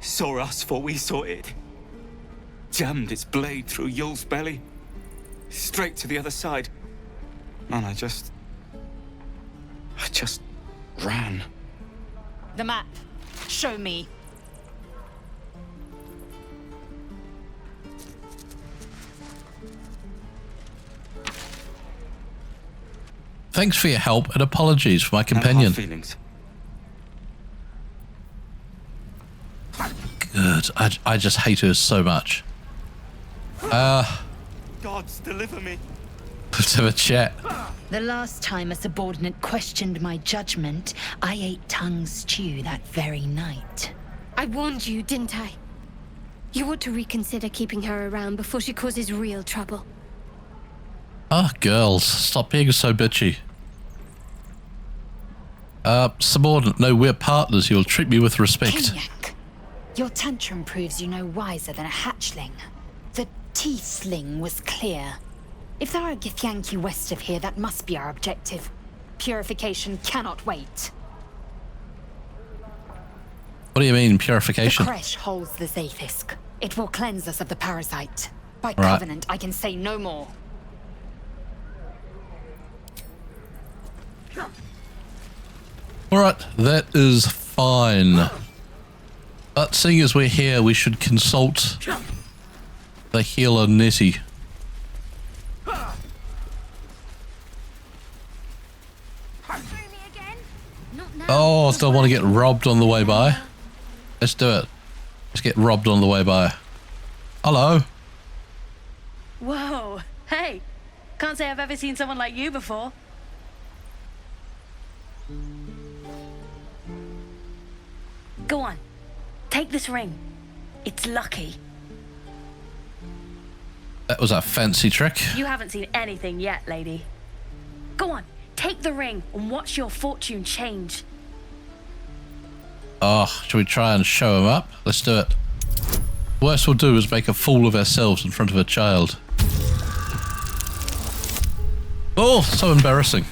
Saw us, for we saw it. Jammed its blade through Yul's belly, straight to the other side. And I just ran. The map. Show me. Thanks for your help and apologies for my companion. Feelings. Good. I just hate her so much. Gods, deliver me. Let's have a chat. The last time a subordinate questioned my judgment, I ate tongue stew that very night. I warned you, didn't I? You ought to reconsider keeping her around before she causes real trouble. Girls, stop being so bitchy. Subordinate, no, we're partners. You'll treat me with respect. Kenyak, your tantrum proves you no wiser than a hatchling. The tiefling was clear. If there are Githyanki west of here, that must be our objective. Purification cannot wait. What do you mean, purification? The Kresh holds the Zaithisk. It will cleanse us of the parasite. By Right. covenant, I can say no more. Alright, that is fine. But seeing as we're here, we should consult the healer Nettie. Oh, don't want to get robbed on the way by. Let's do it. Let's get robbed on the way by. Hello. Can't say I've ever seen someone like you before. Go on. Take this ring. It's lucky. That was a fancy trick. You haven't seen anything yet, lady. Go on. Take the ring and watch your fortune change. Oh, shall we try and show him up? Let's do it. Worst we'll do is make a fool of ourselves in front of a child. Oh, so embarrassing.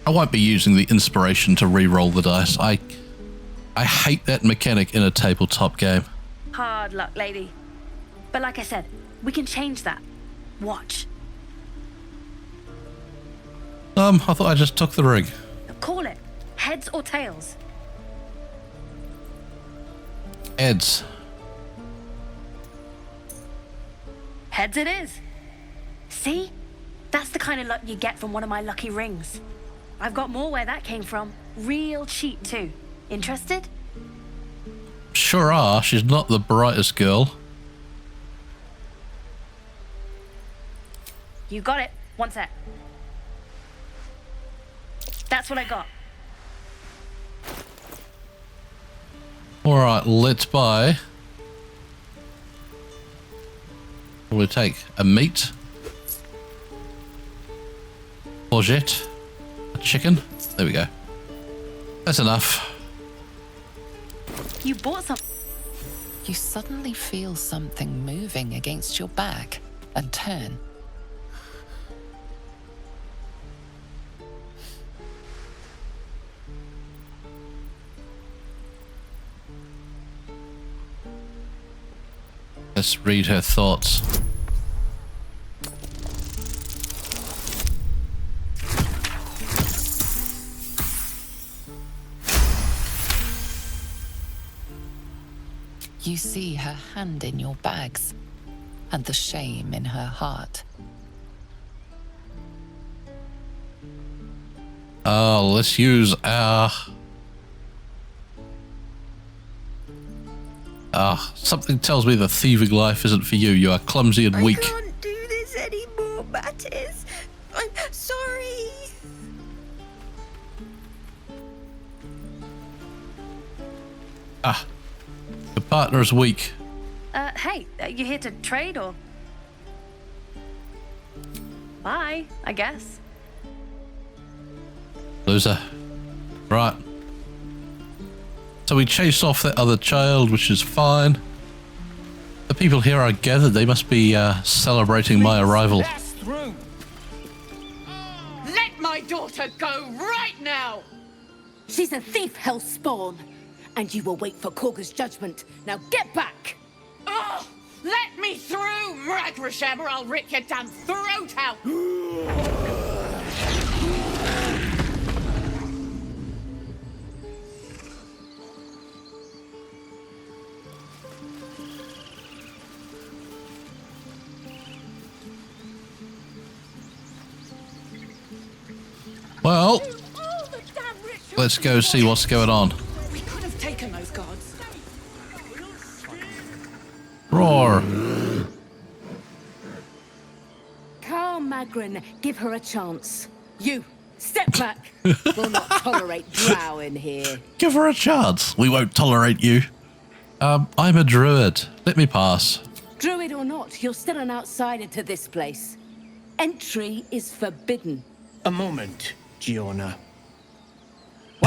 I won't be using the inspiration to re-roll the dice. I hate that mechanic in a tabletop game. Hard luck, lady. But like I said, we can change that. Watch. I thought I just took the ring. Call it. Heads or tails? Heads. Heads it is. See? That's the kind of luck you get from one of my lucky rings. I've got more where that came from. Real cheap too. Interested? Sure are. She's not the brightest girl. You got it. One sec. That's what I got. Alright, let's buy. We'll take a meat. Courgette. A chicken. There we go. That's enough. You bought some. You suddenly feel something moving against your back and turn. Let's read her thoughts. You see her hand in your bags and the shame in her heart. Let's use our... something tells me the thieving life isn't for you. You are clumsy and weak. I can't do this anymore, Mattis. I'm sorry. The partner is weak. Hey, you here to trade or? Bye, I guess. Loser. Right. So we chase off that other child, which is fine. The people here are gathered. They must be celebrating my arrival. Through. Let my daughter go right now! She's a thief, hellspawn. And you will wait for Korga's judgment. Now get back! Oh, let me through, Mragrasham, or I'll rip your damn throat out! Well, let's go see what's going on. We could have taken those guards. Roar. Calm, Magrin. Give her a chance. You, step back. We'll not tolerate drow in here. Give her a chance. We won't tolerate you. I'm a druid. Let me pass. Druid or not, you're still an outsider to this place. Entry is forbidden. A moment, Gianna.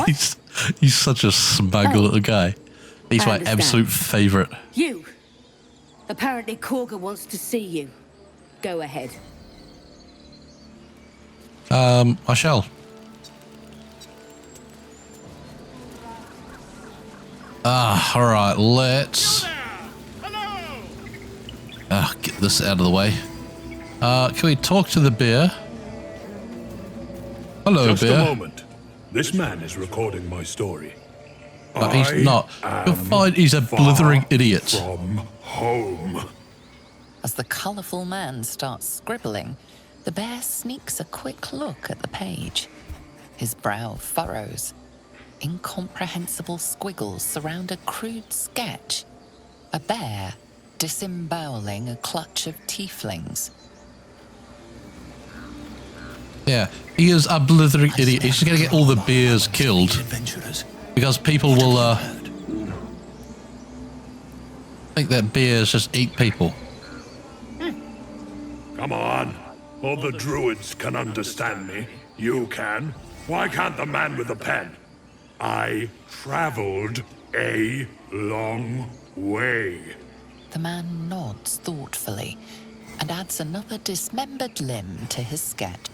He's such a smug little guy. He's my absolute favorite. You. Apparently Korga wants to see you. Go ahead. I shall. Alright, let's... get this out of the way. Can we talk to the bear? Hello, Just bear. a moment. This man is recording my story. No, he's not. You'll find he's a blithering idiot. From home. As the colourful man starts scribbling, the bear sneaks a quick look at the page. His brow furrows. incomprehensible squiggles surround a crude sketch. A bear disemboweling a clutch of tieflings. Yeah, he is a blithering idiot. He's just going to get all the bears killed because people will think that bears just eat people. Come on. All the druids can understand me. You can. Why can't the man with the pen? I traveled a long way. The man nods thoughtfully and adds another dismembered limb to his sketch.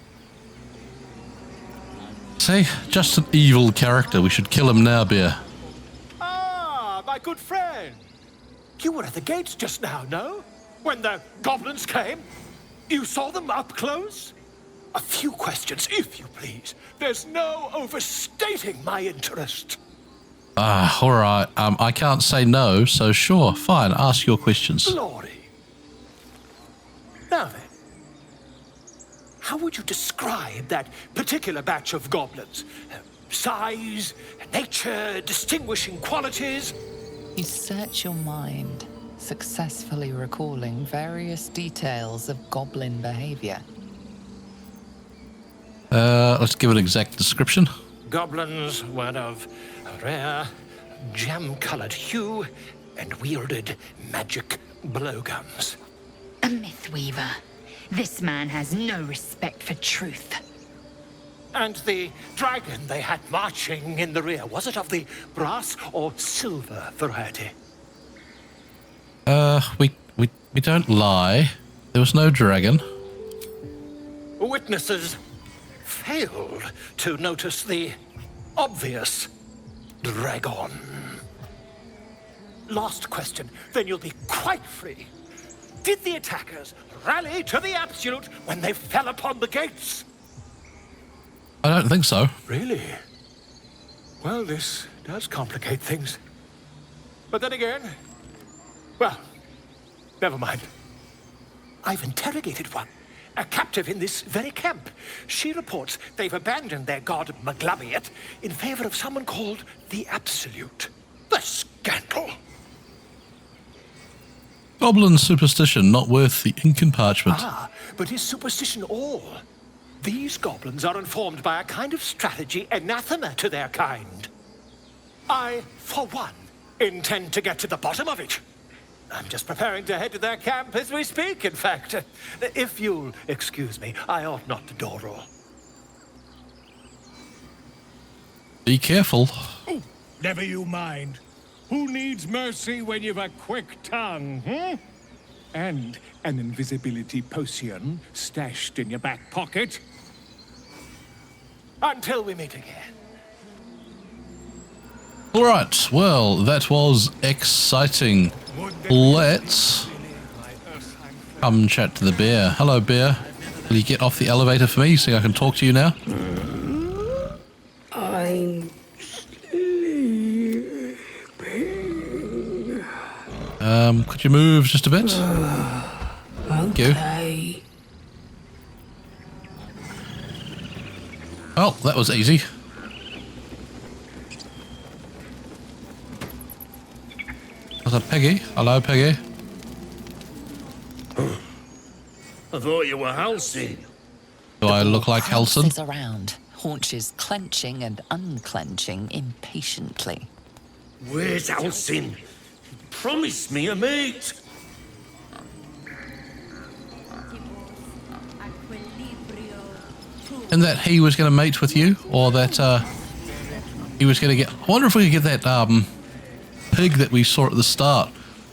See, just an evil character. We should kill him now, Bear. Ah, my good friend. You were at the gates just now, no? When the goblins came? You saw them up close? A few questions, if you please. There's no overstating my interest. All right. I can't say no, so sure, fine. Ask your questions. Glory. Now then, how would you describe that particular batch of goblins? Size, nature, distinguishing qualities? You search your mind, successfully recalling various details of goblin behavior. Let's give an exact description. Goblins were of a rare, jam-colored hue and wielded magic blowguns. A myth weaver. This man has no respect for truth. And the dragon they had marching in the rear, was it of the brass or silver variety? We don't lie. There was no dragon. Witnesses failed to notice the obvious dragon. Last question, then you'll be quite free. Did the attackers rally to the absolute when they fell upon the gates? I don't think so. Really? Well, this does complicate things. But then again, well, never mind. I've interrogated one, a captive in this very camp. She reports they've abandoned their god Maglabiet in favor of someone called the Absolute. The scandal! Goblin superstition, not worth the ink and parchment. Ah, but is superstition all? These goblins are informed by a kind of strategy anathema to their kind. I, for one, intend to get to the bottom of it. I'm just preparing to head to their camp as we speak, in fact. If you'll excuse me, I ought not to dawdle. Be careful. Oh, never you mind. Who needs mercy when you've a quick tongue, And an invisibility potion stashed in your back pocket? Until we meet again. All right. Well, that was exciting. Let's come chat to the bear. Hello, bear. Will you get off the elevator for me so I can talk to you now? I'm sleeping. Could you move just a bit? Thank you. Okay. Oh, that was easy. Was that Peggy? Hello, Peggy. I thought you were Halcyon. Do I look like Halcyon? Pounces around, haunches clenching and unclenching impatiently. Where's Halcyon? Promise me a mate. And that he was going to mate with you, or that he was going to get... I wonder if we could get that pig that we saw at the start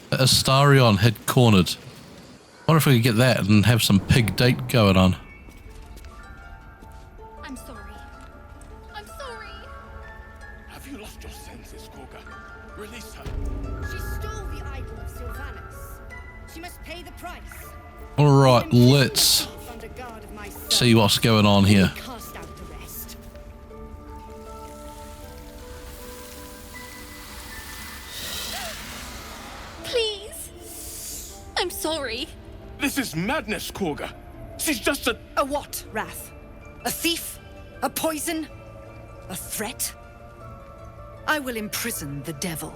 that Astarion had cornered. I wonder if we could get that and have some pig date going on. I'm sorry. I'm sorry. Have you lost your senses, Gorga? Release her. She stole the idol of Sylvanus. She must pay the price. All right, let's Under guard of my son. see what's going on here. Cast out the rest. Please. I'm sorry. This is madness, Gorga. She's just a... A what, Wrath? A thief? A poison? A threat? I will imprison the devil.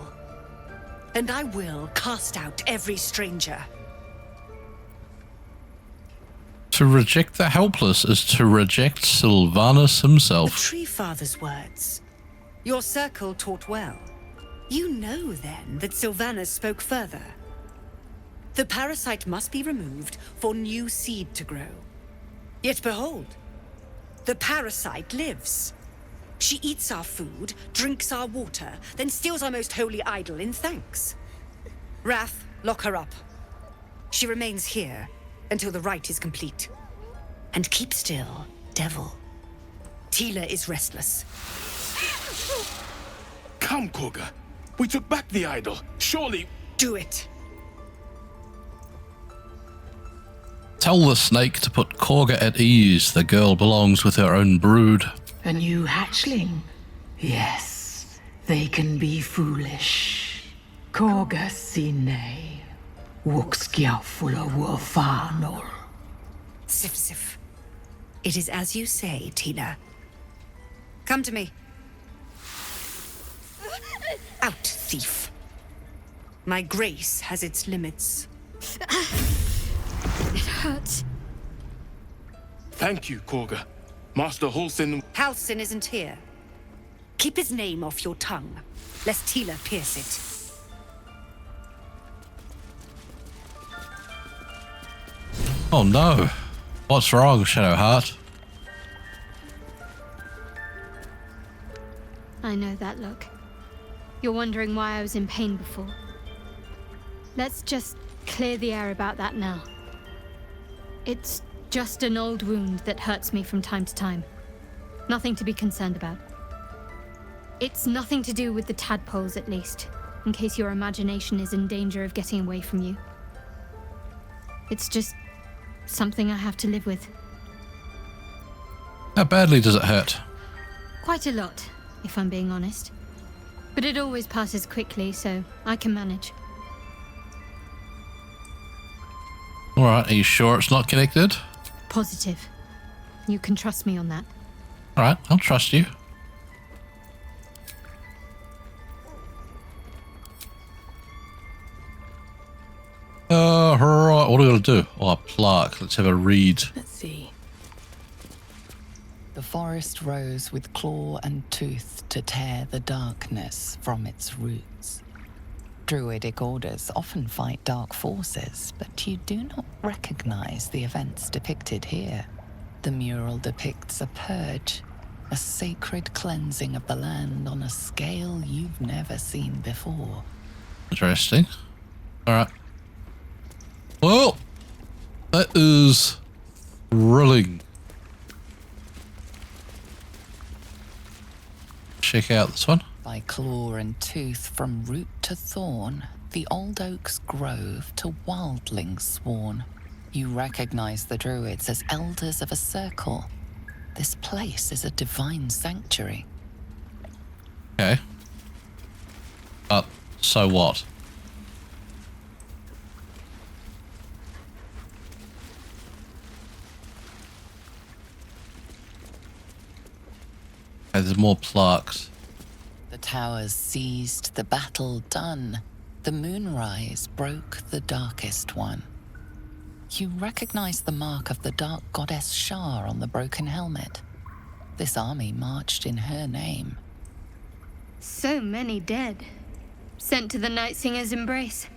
And I will cast out every stranger. To reject the helpless is to reject Sylvanus himself. The Tree Father's words. Your circle taught well. You know, then, that Sylvanus spoke further. The parasite must be removed for new seed to grow. Yet behold, the parasite lives. She eats our food, drinks our water, then steals our most holy idol in thanks. Wrath, lock her up. She remains here until the rite is complete. And keep still, devil. Tila is restless. Come, Korga. We took back the idol. Surely... Do it. Tell the snake to put Korga at ease. The girl belongs with her own brood. A new hatchling? Yes, they can be foolish. Korga sine. Wuxkiafula wufanol. Sif Sif. It is as you say, Tila. Come to me. Out, thief. My grace has its limits. It hurts. Thank you, Korga. Master Halsin... Halsin isn't here. Keep his name off your tongue, lest Tila pierce it. Oh no. What's wrong, Shadowheart? I know that look. You're wondering why I was in pain before. Let's just clear the air about that now. It's just an old wound that hurts me from time to time. Nothing to be concerned about. It's nothing to do with the tadpoles, at least, in case your imagination is in danger of getting away from you. It's just something I have to live with. How badly does it hurt? Quite a lot, if I'm being honest. But it always passes quickly, so I can manage. Alright, are you sure it's not connected? Positive. You can trust me on that. Alright, I'll trust you. Right, what are we going to do? Oh, a plaque. Let's have a read. Let's see. The forest rose with claw and tooth to tear the darkness from its roots. Druidic orders often fight dark forces, but you do not recognize the events depicted here. The mural depicts a purge, a sacred cleansing of the land on a scale you've never seen before. Interesting. Alright. Well, that is thrilling. Check out this one. By claw and tooth from root to thorn, the old oak's grove to wildlings sworn. You recognize the druids as elders of a circle. This place is a divine sanctuary. Okay. But so what? Okay, there's more plaques. The towers seized, the battle done. The moonrise broke the darkest one. You recognize the mark of the dark goddess Shar on the broken helmet. This army marched in her name. So many dead. Sent to the Night Singer's embrace.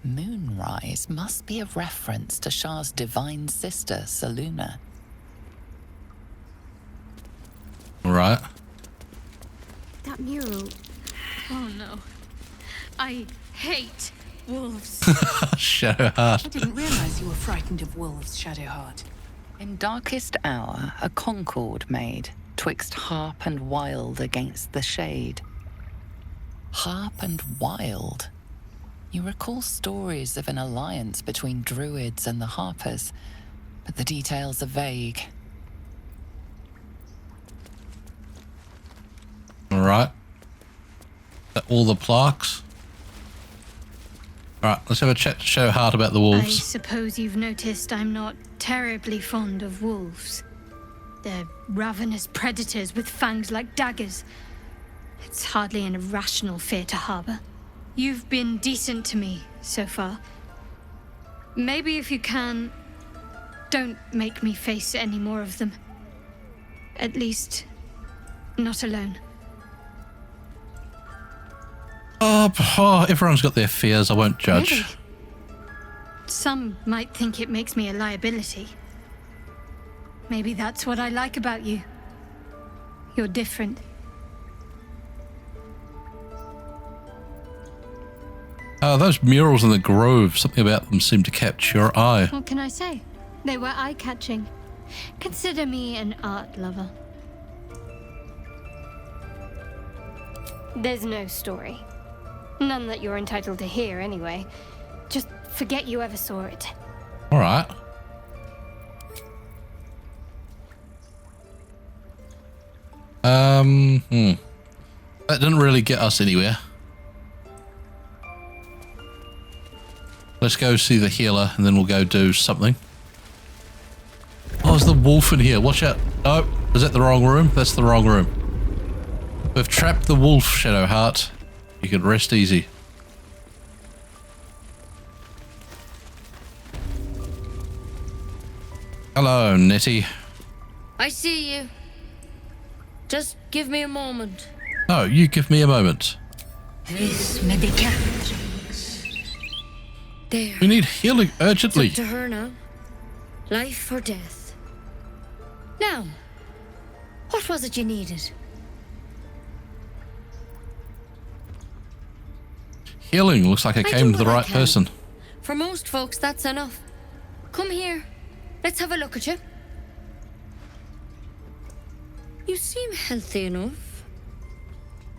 Moonrise must be a reference to Shar's divine sister, Saluna. Right. That mural. Oh no. I hate wolves. Shadowheart. I didn't realize you were frightened of wolves, Shadowheart. In darkest hour, a concord made, twixt harp and wild against the shade. Harp and wild. You recall stories of an alliance between druids and the harpers, but the details are vague. Alright. All the plaques. Alright, let's have a chat to Shadowheart about the I wolves. suppose you've noticed I'm not terribly fond of wolves. They're ravenous predators with fangs like daggers. It's hardly an irrational fear to harbor. You've been decent to me so far. Maybe if you can, don't make me face any more of them. At least, not alone. Everyone's got their fears. I won't judge. Really? Some might think it makes me a liability. Maybe that's what I like about you. You're different. Those murals in the grove, something about them seemed to catch your eye. What can I say? They were eye-catching. Consider me an art lover. There's no story. None that you're entitled to hear, anyway. Just forget you ever saw it. All right. That didn't really get us anywhere. Let's go see the healer, and then we'll go do something. Oh, there's the wolf in here. Watch out. Oh, is that the wrong room? That's the wrong room. We've trapped the wolf, Shadowheart. You can rest easy. Hello, Nettie. I see you. Just give me a moment. No, you give me a moment. This medicament. There. We need healing urgently. It's up to her now. Life or death. Now, what was it you needed? Healing. Looks like I came to the right person. For most folks, that's enough. Come here. Let's have a look at you. You seem healthy enough.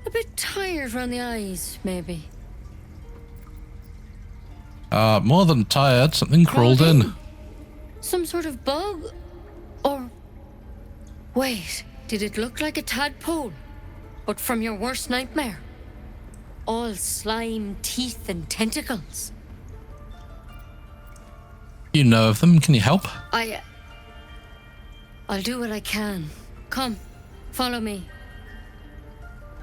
A bit tired around the eyes, maybe. More than tired. Something crawled in. Some sort of bug? Or... Wait, did it look like a tadpole? But from your worst nightmare? All slime, teeth, and tentacles. You know of them. Can you help? I'll do what I can. Come, follow me.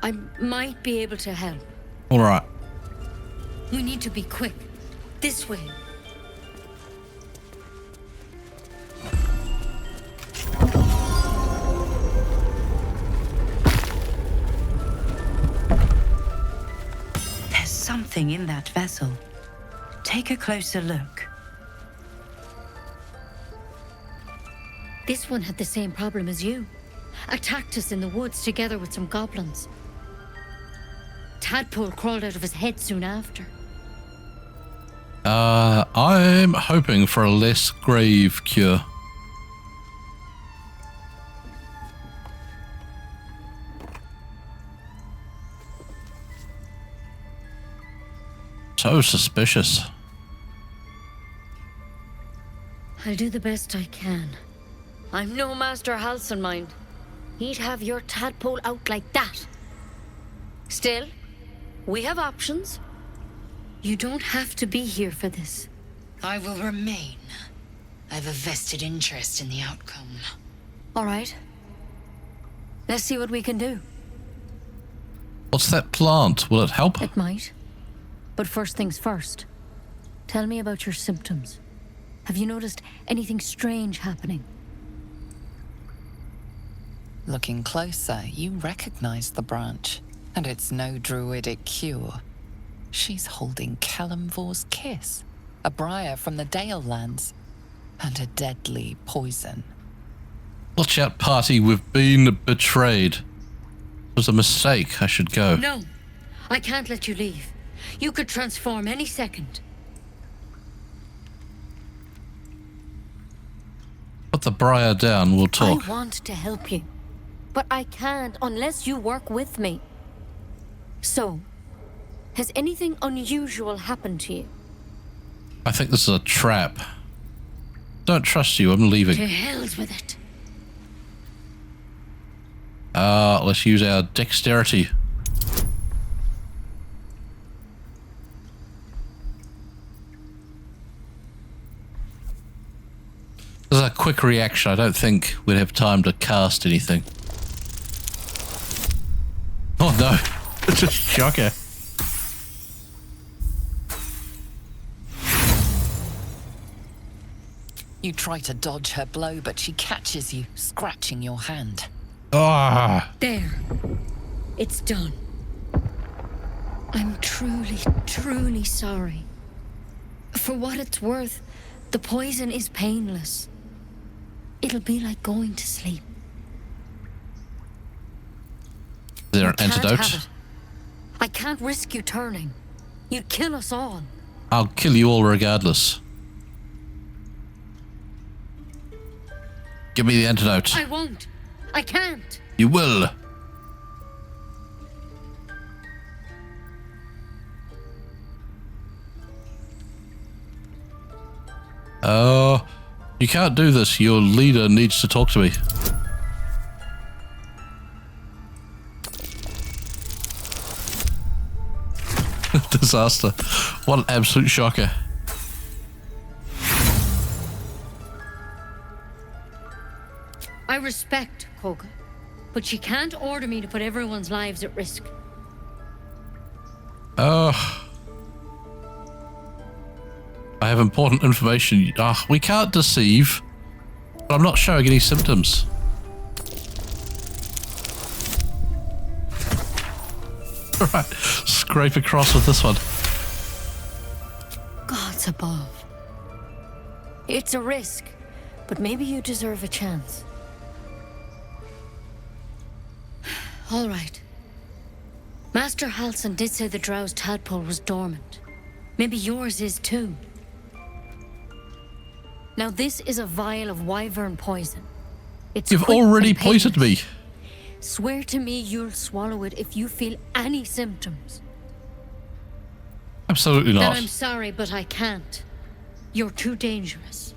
I might be able to help. All right. We need to be quick. This way. There's something in that vessel. Take a closer look. This one had the same problem as you. Attacked us in the woods together with some goblins. Tadpole crawled out of his head soon after. I'm hoping for a less grave cure. So suspicious. I'll do the best I can. I'm no Master Halcyon, mind. He'd have your tadpole out like that. Still, we have options. You don't have to be here for this. I will remain. I have a vested interest in the outcome. All right. Let's see what we can do. What's that plant? Will it help? It might. But first things first. Tell me about your symptoms. Have you noticed anything strange happening? Looking closer, you recognize the branch, and it's no druidic cure. She's holding Kalimvor's kiss, a briar from the Dale lands, and a deadly poison. Watch out, party. We've been betrayed. It was a mistake. I should go. No, I can't let you leave. You could transform any second. Put the briar down. We'll talk. I want to help you, but I can't unless you work with me. So, has anything unusual happened to you? I think this is a trap. Don't trust you. I'm leaving. To hell's with it. Let's use our dexterity. This is a quick reaction. I don't think we'd have time to cast anything. Oh no. Just shocker. You try to dodge her blow, but she catches you, scratching your hand. Ah. There. It's done. I'm truly, truly sorry. For what it's worth, the poison is painless. It'll be like going to sleep. Is there an Can't have antidote? it. I can't risk you turning. You'd kill us all. I'll kill you all regardless. Give me the antidote. I won't. I can't. You will. Oh, you can't do this. Your leader needs to talk to me. Disaster. What an absolute shocker. I respect Koga, but she can't order me to put everyone's lives at risk. Oh. I have important information. We can't deceive, but I'm not showing any symptoms. Right, scrape across with this one. Gods above. It's a risk, but maybe you deserve a chance. All right. Master Halson did say the drow's tadpole was dormant. Maybe yours is too. Now this is a vial of wyvern poison. It's You've quick already and poisoned me. painless. Swear to me you'll swallow it if you feel any symptoms. Absolutely Then not. I'm sorry, but I can't. You're too dangerous.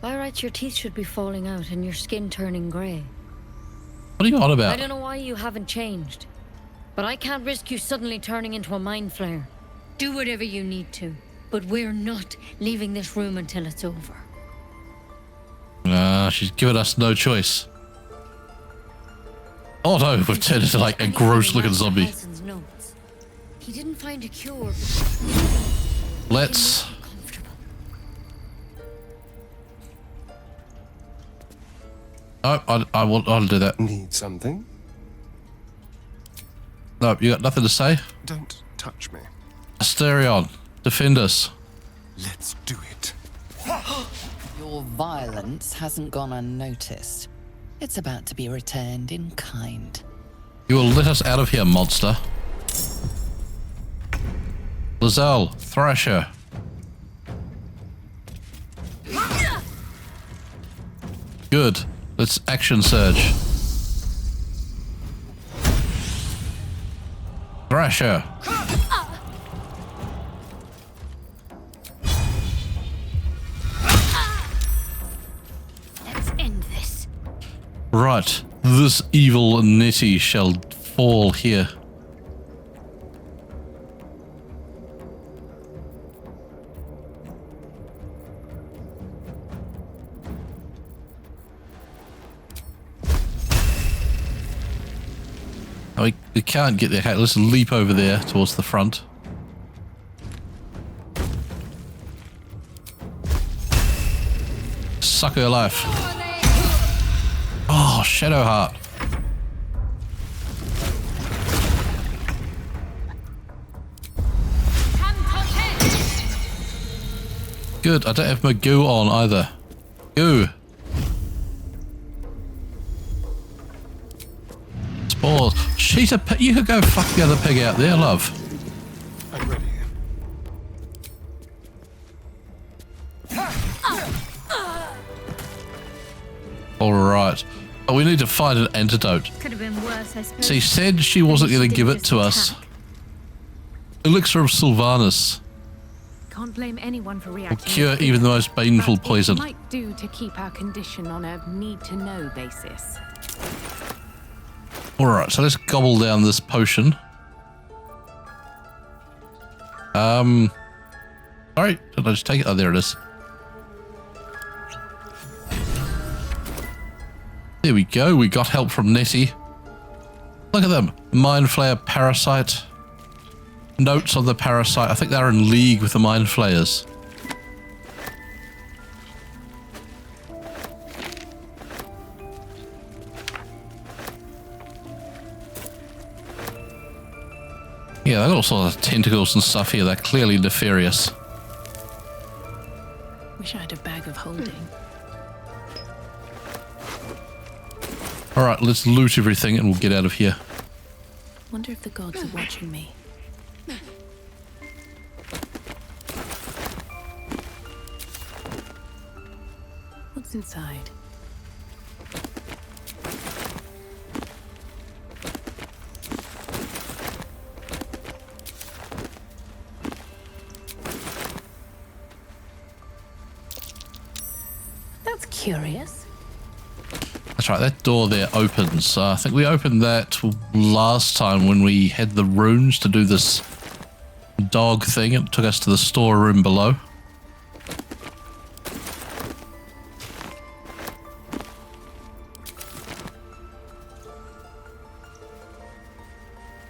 By rights, your teeth should be falling out and your skin turning grey. What are you on I about? don't know why you haven't changed, but I can't risk you suddenly turning into a mind flare. Do whatever you need to, but we're not leaving this room until it's over. She's given us no choice. Oh no, we've turned into like a gross looking zombie. Halson's notes. He didn't find a cure. Let's... Oh, I'll do that. Need something? No, you got nothing to say? Don't touch me. Asterion, defend us. Let's do it. Your violence hasn't gone unnoticed. It's about to be returned in kind. You will let us out of here, monster. Lizelle, Thrasher. Good. Let's action surge. Thrasher. Let's end this. Right. This evil Nettie shall fall here. We can't get there. Let's leap over there towards the front. Suck her life. Oh, Shadowheart. Good, I don't have my goo on either. Goo. Spores. Cheetah pig. You could go fuck the other pig out there, love. I'm ready. Alright. But we need to find an antidote. Could have been worse, I suppose. She said she wasn't going to give it to us. Elixir of Sylvanus. Can't blame anyone for Will reacting. cure even the most painful poison. Might do to keep our condition on a need-to-know basis. Alright, so let's gobble down this potion. Sorry, did I just take it? Oh, there it is. There we go, we got help from Nettie. Look at them. Mind Flayer Parasite. Notes on the Parasite. I think they're in league with the Mind Flayers. Yeah, they've got all sorts of tentacles and stuff here. They're clearly nefarious. Wish I had a bag of holding. Alright, let's loot everything and we'll get out of here. Wonder if the gods are watching me. What's inside? That's curious. That's right, that door there opens. I think we opened that last time when we had the runes to do this dog thing. It took us to the storeroom below.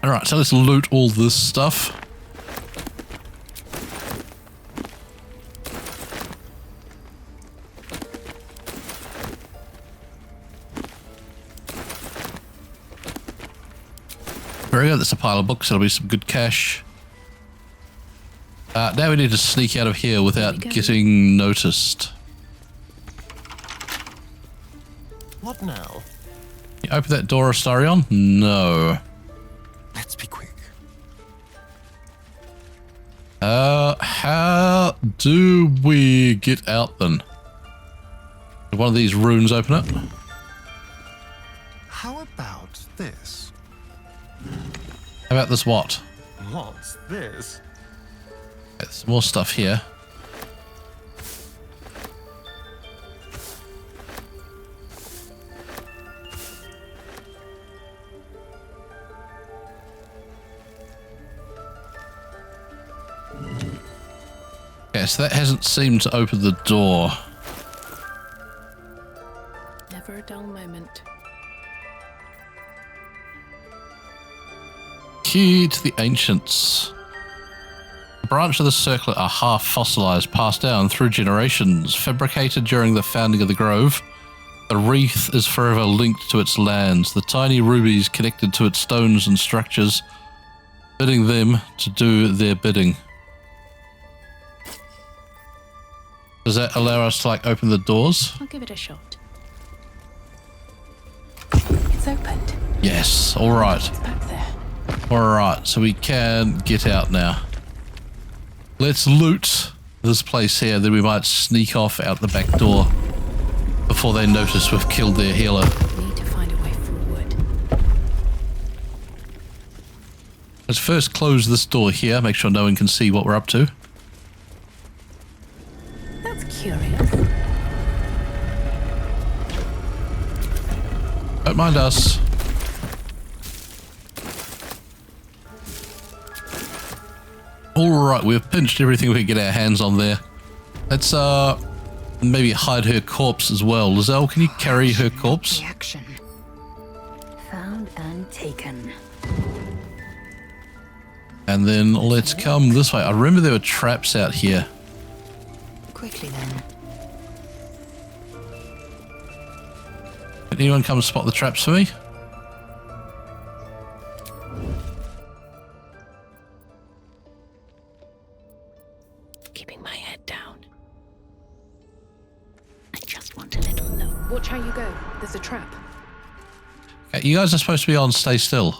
Alright, so let's loot all this stuff. Very good, that's a pile of books, that'll be some good cash. Now we need to sneak out of here without getting noticed. What now? You open that door, Astarion? No. Let's be quick. How do we get out then? Did one of these runes open it? How about this? How about this what? What's this? There's more stuff here. Okay, so that hasn't seemed to open the door. Never a dull moment. Key to the ancients. The branch of the circlet are half fossilized, passed down through generations, fabricated during the founding of the grove. The wreath is forever linked to its lands, the tiny rubies connected to its stones and structures, bidding them to do their bidding. Does that allow us to like open the doors? I'll give it a shot. It's opened. Yes, alright. It's back there. Alright, so we can get out now. Let's loot this place here, then we might sneak off out the back door before they notice we've killed their healer. Need to find a way forward. Let's first close this door here, make sure no one can see what we're up to. That's curious. Don't mind us. Alright, we've pinched everything we can get our hands on there. Let's maybe hide her corpse as well. Lizelle, can you carry her corpse? Reaction. Found and taken. And then let's come this way. I remember there were traps out here. Quickly then. Can anyone come spot the traps for me? Keeping my head down. I just want a little look. Watch how you go. There's a trap. Okay, you guys are supposed to be on stay still.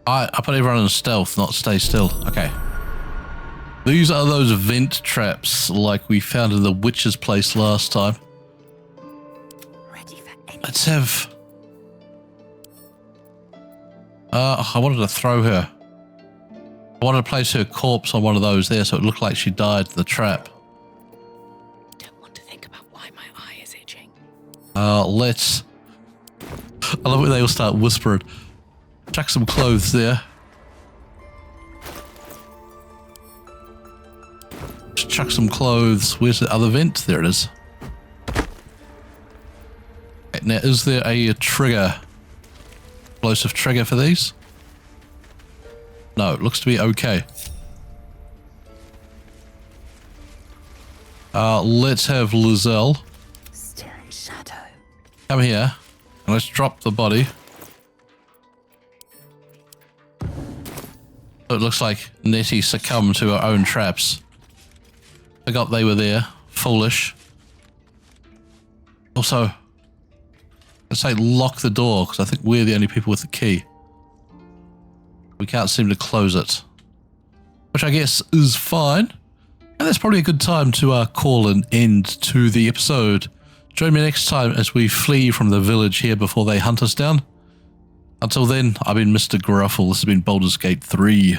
I put everyone in stealth, not stay still. Okay. These are those vent traps like we found in the witch's place last time. Ready for any. Let's have... I wanted to throw her. I wanted to place her corpse on one of those there so it looked like she died in the trap. Don't want to think about why my eye is itching. Let's... I love when they all start whispering. Chuck some clothes there. Just chuck some clothes. Where's the other vent? There it is. Okay, now, is there a trigger explosive trigger for these? No, it looks to be okay. Let's have Lizelle. Still in shadow. Come here. And let's drop the body. So it looks like Nettie succumbed to her own traps. Forgot they were there. Foolish. Also, let's say lock the door, because I think we're the only people with the key. We can't seem to close it. Which I guess is fine. And that's probably a good time to call an end to the episode. Join me next time as we flee from the village here before they hunt us down. Until then, I've been Mr. Gruffle. This has been Baldur's Gate 3.